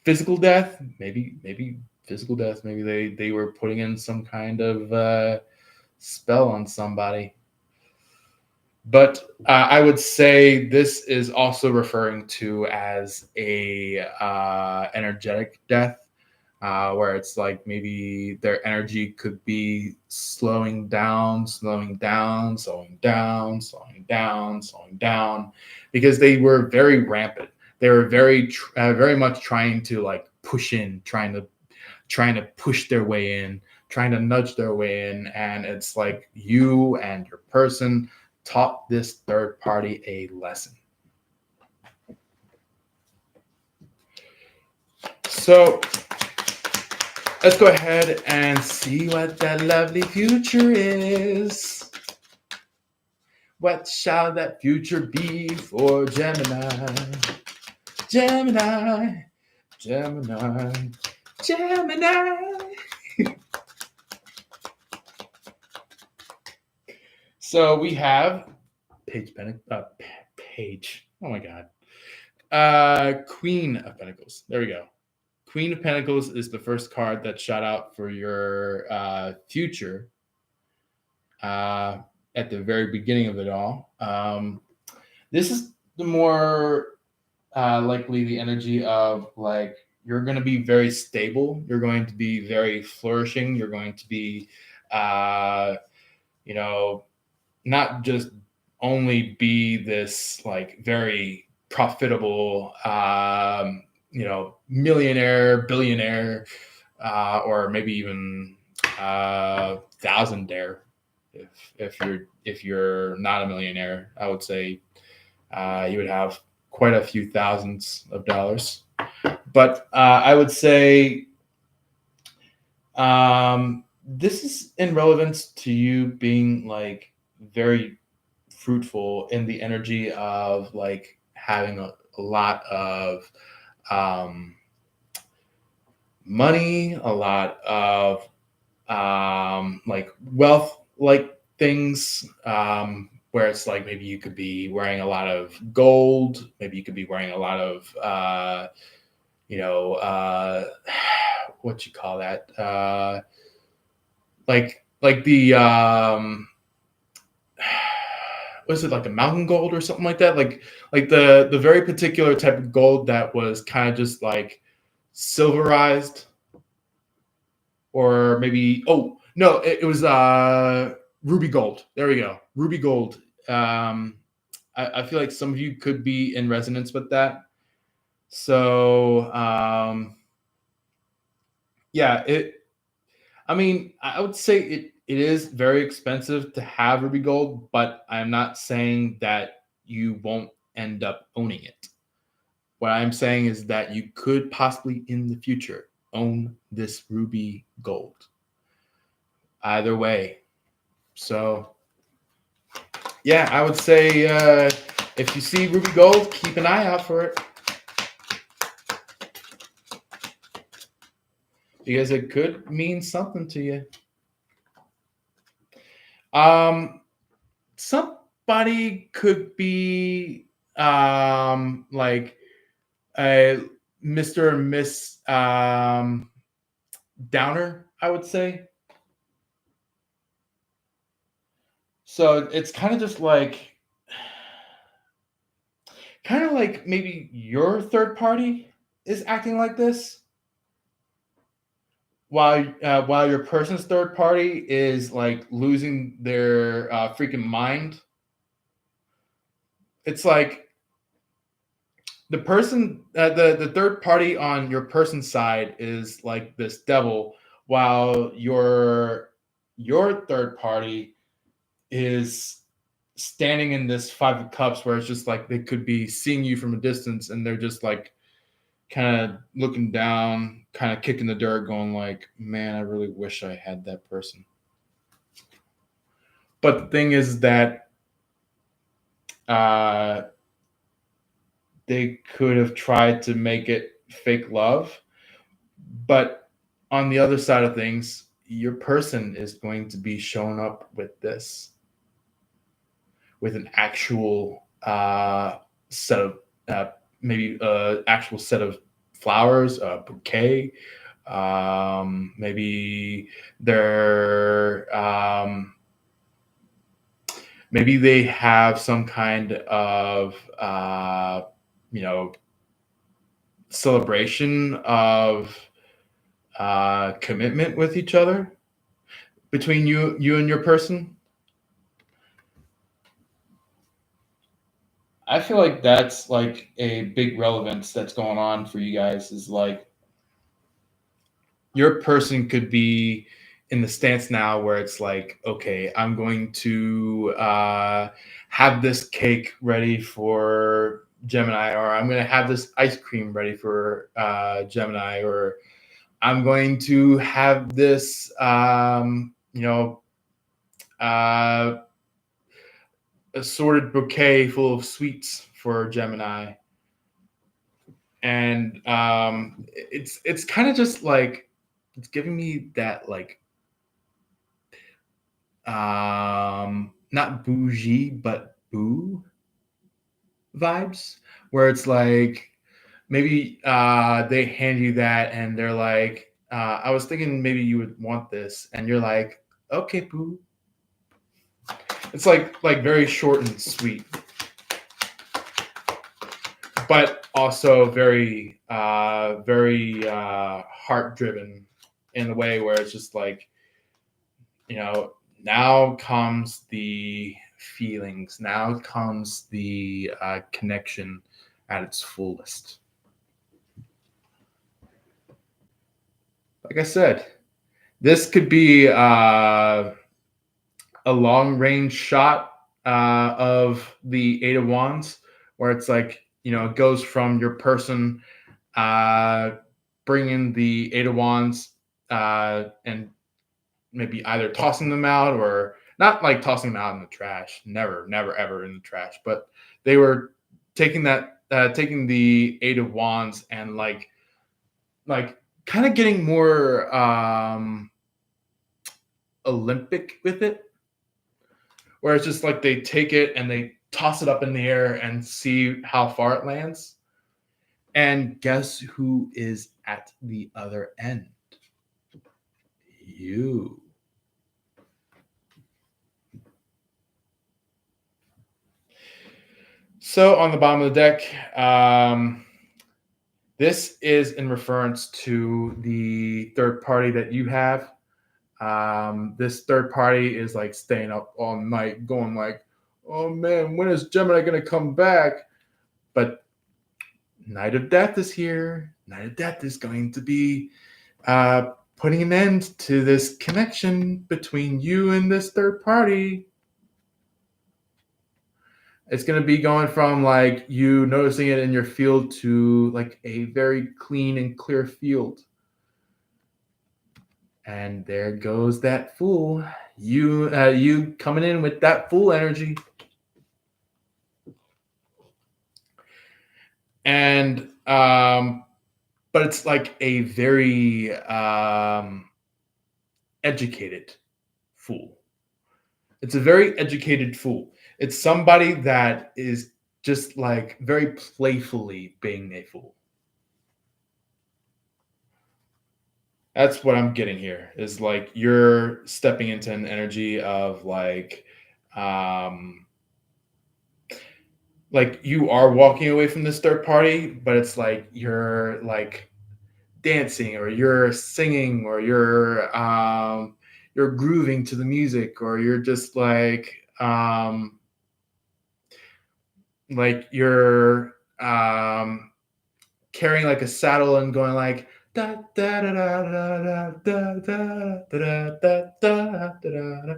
physical death, maybe physical death. Maybe they were putting in some kind of spell on somebody. But I would say this is also referring to as a energetic death, where it's like maybe their energy could be slowing down, because they were very rampant. They were very much trying to like push in, trying to push their way in, trying to nudge their way in, and it's like you and your person taught this third party a lesson. So let's go ahead and see what that lovely future is. What shall that future be for Gemini? Gemini, Gemini, Gemini. So we have Page. Oh my God. Queen of Pentacles. There we go. Queen of Pentacles is the first card that shot out for your future at the very beginning of it all. This is the more likely the energy of like you're going to be very stable. You're going to be very flourishing. You're going to be, not just only be this like very profitable, millionaire, billionaire, or maybe even thousandaire. If you're not a millionaire, I would say you would have quite a few thousands of dollars. But I would say this is in relevance to you being like very fruitful in the energy of like having a lot of money, a lot of like wealth like things, where it's like maybe you could be wearing a lot of gold, maybe you could be wearing a lot of what you call that, like the was it like a mountain gold or something like that, like the very particular type of gold that was kind of just like silverized, or maybe it was ruby gold. There we go, ruby gold. I feel like some of you could be in resonance with that. So yeah, I would say it is very expensive to have ruby gold, but I'm not saying that you won't end up owning it. What I'm saying is that you could possibly in the future own this ruby gold. Either way. So, yeah, I would say if you see ruby gold, keep an eye out for it. Because it could mean something to you. Somebody could be like a Mr. and Miss Downer, I would say. So it's kind of like maybe your third party is acting like this, while your person's third party is like losing their freaking mind. It's like the third party on your person's side is like this devil, while your third party is standing in this five of cups where it's just like they could be seeing you from a distance and they're just like kind of looking down, kind of kicking the dirt, going like, man, I really wish I had that person. But the thing is that uh they could have tried to make it fake love. But on the other side of things, your person is going to be showing up with this, with an actual set of maybe actual set of flowers, a bouquet. Maybe they're maybe they have some kind of you know celebration of commitment with each other between you and your person. I feel like that's like a big relevance that's going on for you guys is like your person could be in the stance now where it's like, okay, I'm going to have this cake ready for Gemini, or I'm going to have this ice cream ready for Gemini, or I'm going to have this, uh, assorted bouquet full of sweets for Gemini. And it's kind of just like it's giving me that like not bougie but boo vibes, where it's like maybe they hand you that and they're like, I was thinking maybe you would want this, and you're like, okay, boo. It's like very short and sweet, but also very heart driven in a way where it's just like, now comes the feelings, now comes the connection at its fullest. Like I said, this could be a long range shot of the Eight of Wands, where it's like, it goes from your person uh, bringing the Eight of Wands and maybe either tossing them out, or not like tossing them out in the trash. Never, never, ever in the trash. But they were taking taking the Eight of Wands and like kind of getting more Olympic with it, where it's just like they take it and they toss it up in the air and see how far it lands. And guess who is at the other end? You. So on the bottom of the deck, this is in reference to the third party that you have. This third party is like staying up all night, going like, "Oh man, when is Gemini gonna come back?" But Night of Death is here. Night of Death is going to be putting an end to this connection between you and this third party. It's going to be going from like you noticing it in your field to like a very clean and clear field. And there goes that fool. You coming in with that fool energy. And but it's like a very educated fool. It's a very educated fool. It's somebody that is just like very playfully being a fool. That's what I'm getting here is like you're stepping into an energy of um like you are walking away from this third party, but it's like you're like dancing or you're singing or you're grooving to the music or you're just like you're carrying like a saddle and going like da da da da da da da da da da da da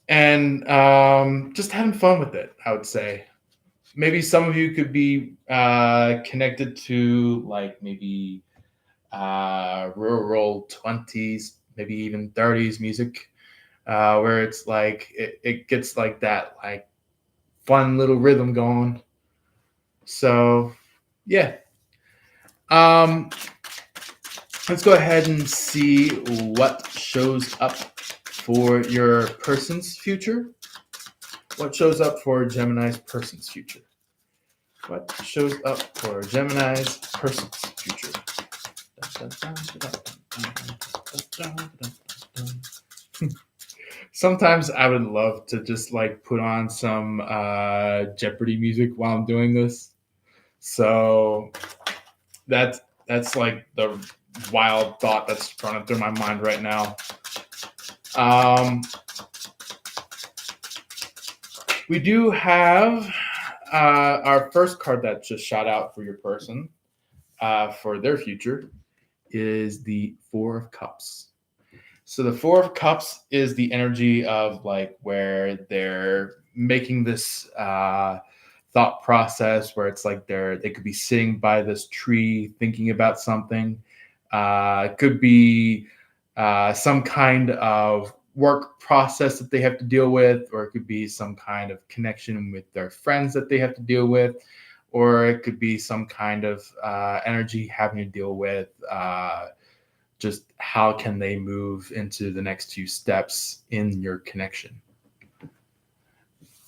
and just having fun with it, I would say. Maybe some of you could be connected to like maybe rural 20s, maybe even 30s music, where it's like it gets like that like fun little rhythm going. So yeah, um, let's go ahead and see what shows up for your person's future. What shows up for Gemini's person's future? What shows up for Gemini's person's future? Sometimes I would love to just like put on some Jeopardy music while I'm doing this. So that's like the wild thought that's running through my mind right now. We do have our first card that just shot out for your person for their future is the Four of Cups. So the Four of Cups is the energy of like where they're making this thought process where it's like they could be sitting by this tree thinking about something. It could be some kind of work process that they have to deal with, or it could be some kind of connection with their friends that they have to deal with, or it could be some kind of energy having to deal with just how can they move into the next few steps in your connection.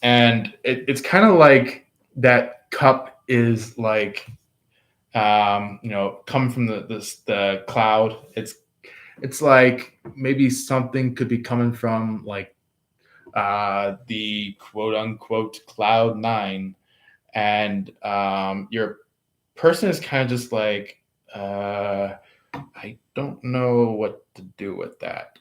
And it's kind of like that cup is like coming from the cloud. It's like maybe something could be coming from like the quote unquote cloud nine, and your person is kind of just like I don't know what to do with that.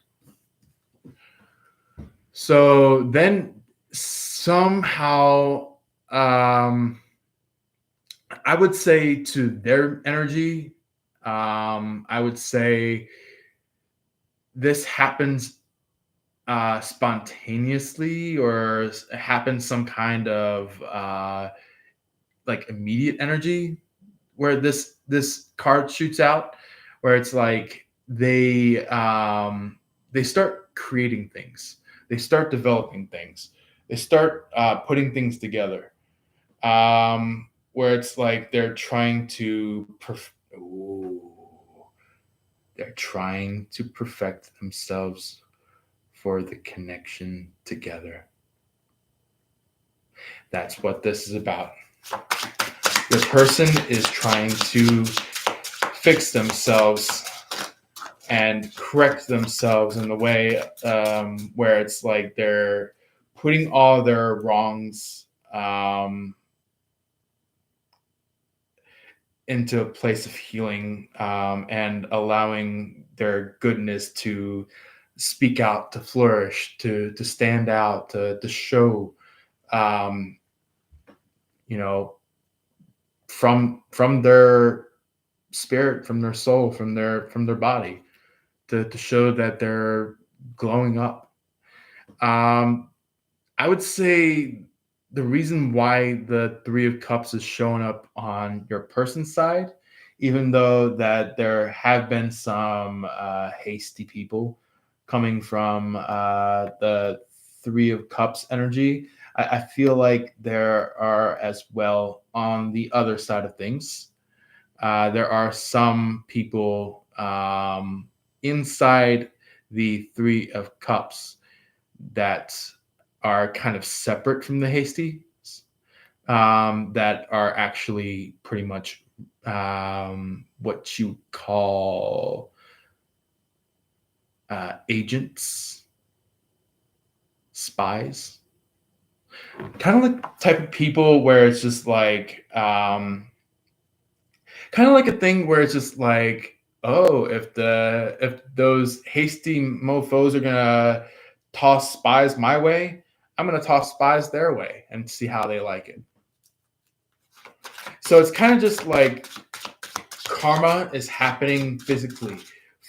So then somehow I would say to their energy, I would say this happens spontaneously or happens some kind of like immediate energy where this card shoots out where it's like they start creating things, they start developing things, they start putting things together, where it's like they're trying to perfect themselves for the connection together. That's what this is about. The person is trying to fix themselves and correct themselves in the way where it's like they're putting all their wrongs into a place of healing and allowing their goodness to speak out, to flourish, to stand out, to show, you know, from their spirit, from their soul, from their body, to show that they're glowing up. Um, I would say the reason why the Three of Cups is showing up on your person's side, even though that there have been some hasty people coming from the Three of Cups energy, I feel like there are as well on the other side of things. There are some people inside the Three of Cups that are kind of separate from the hasty, that are actually pretty much what you call agents, spies, kind of like type of people where it's just like kind of like a thing where it's just like, oh, if those hasty mofos are gonna toss spies my way, I'm gonna toss spies their way and see how they like it. So it's kind of just like karma is happening physically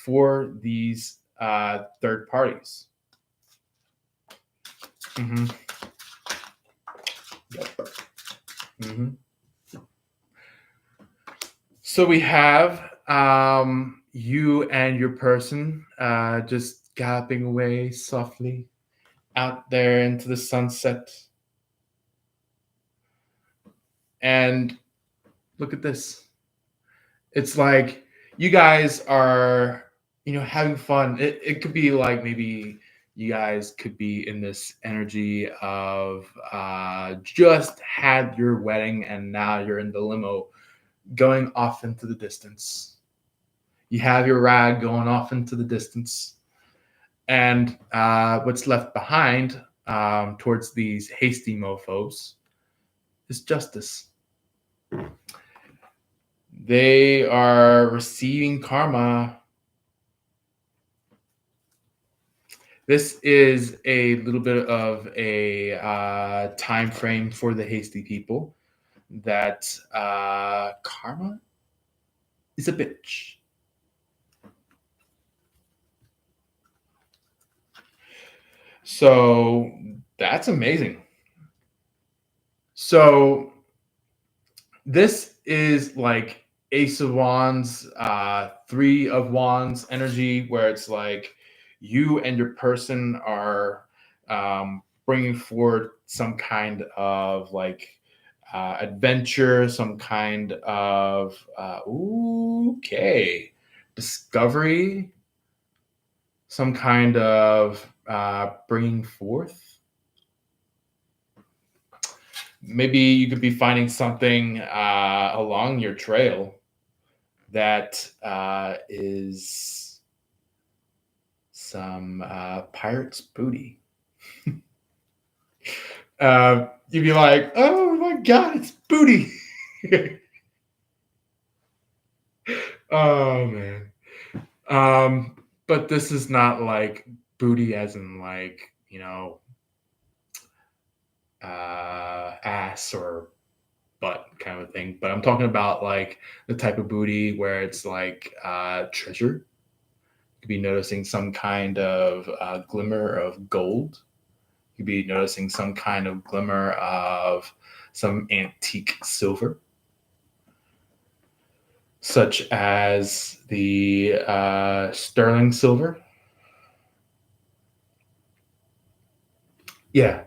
for these third parties. Mm-hmm. Yep. Mm-hmm. So we have you and your person just galloping away softly out there into the sunset. And look at this. It's like you guys are, having fun. It could be like maybe you guys could be in this energy of just had your wedding and now you're in the limo going off into the distance. You have your ride going off into the distance. And what's left behind towards these hasty mofos is justice. They are receiving karma. This is a little bit of a time frame for the hasty people that karma is a bitch. So that's amazing. So this is like Ace of Wands, Three of Wands energy, where it's like you and your person are bringing forward some kind of like adventure, some kind of discovery, some kind of bringing forth. Maybe you could be finding something along your trail that is some pirate's booty. You'd be like, oh my God, it's booty. Oh man. But this is not like booty as in like, ass or butt kind of a thing. But I'm talking about like the type of booty where it's like treasure. You could be noticing some kind of glimmer of gold. You could be noticing some kind of glimmer of some antique silver, such as the sterling silver. Yeah.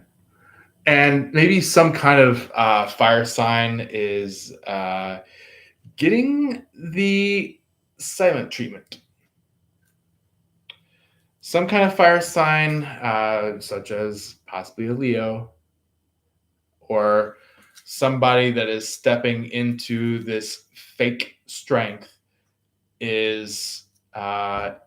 And maybe some kind of fire sign is getting the silent treatment. Some kind of fire sign, such as possibly a Leo, or somebody that is stepping into this fake strength, is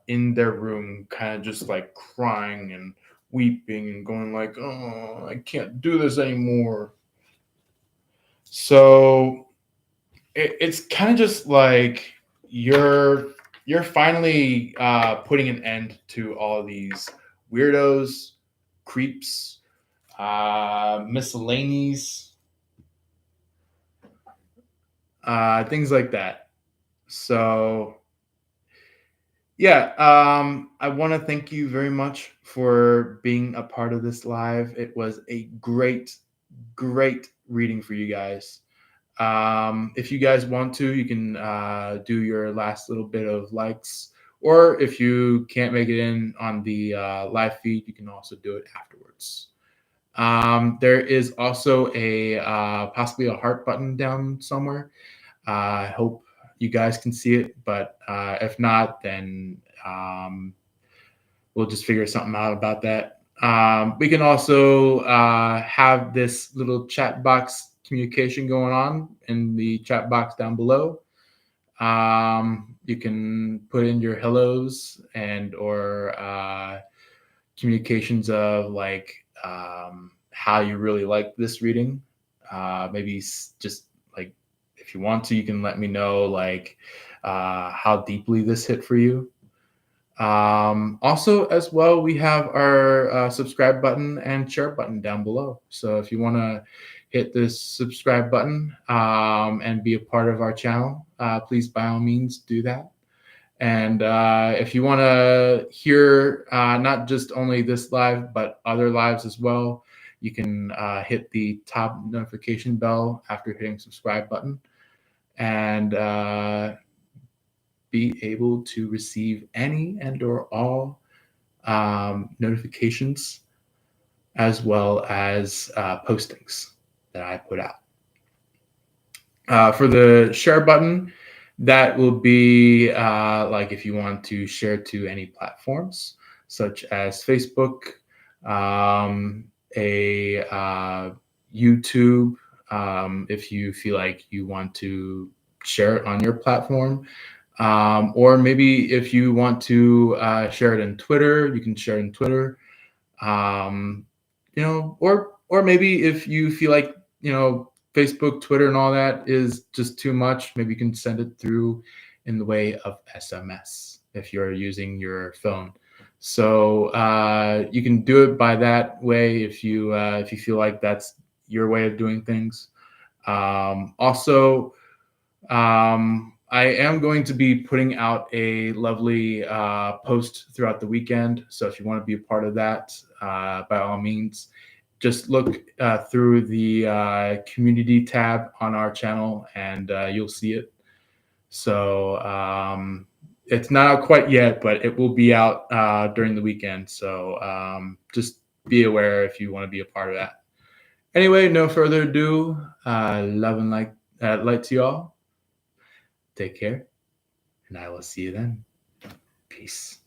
in their room, kind of just like crying and weeping and going like, "Oh, I can't do this anymore." So it's kind of just like you're finally putting an end to all of these weirdos, creeps, miscellanies, things like that. So yeah, I want to thank you very much for being a part of this live. It was a great reading for you guys. If you guys want to, you can do your last little bit of likes, or if you can't make it in on the live feed, you can also do it afterwards. There is also a possibly a heart button down somewhere. I hope you guys can see it, but if not, then we'll just figure something out about that. We can also have this little chat box communication going on in the chat box down below. You can put in your hellos and or communications of like how you really like this reading. Maybe just like if you want to, you can let me know like how deeply this hit for you. Also, as well, we have our subscribe button and share button down below. So if you want to hit this subscribe button and be a part of our channel, please by all means do that. And if you want to hear not just only this live, but other lives as well, you can hit the top notification bell after hitting subscribe button and be able to receive any and or all notifications as well as postings that I put out. For the share button, that will be like if you want to share to any platforms such as Facebook, a YouTube, if you feel like you want to share it on your platform. Or maybe if you want to share it in Twitter, you can share it in Twitter. Um, or maybe if you feel like Facebook, Twitter, and all that is just too much, maybe you can send it through in the way of SMS if you're using your phone. So you can do it by that way if you feel like that's your way of doing things. Also, I am going to be putting out a lovely post throughout the weekend. So if you want to be a part of that, by all means, just look through the community tab on our channel and you'll see it. So it's not out quite yet, but it will be out during the weekend. So just be aware if you want to be a part of that. Anyway, no further ado. Love and light to y'all. Take care, and I will see you then. Peace.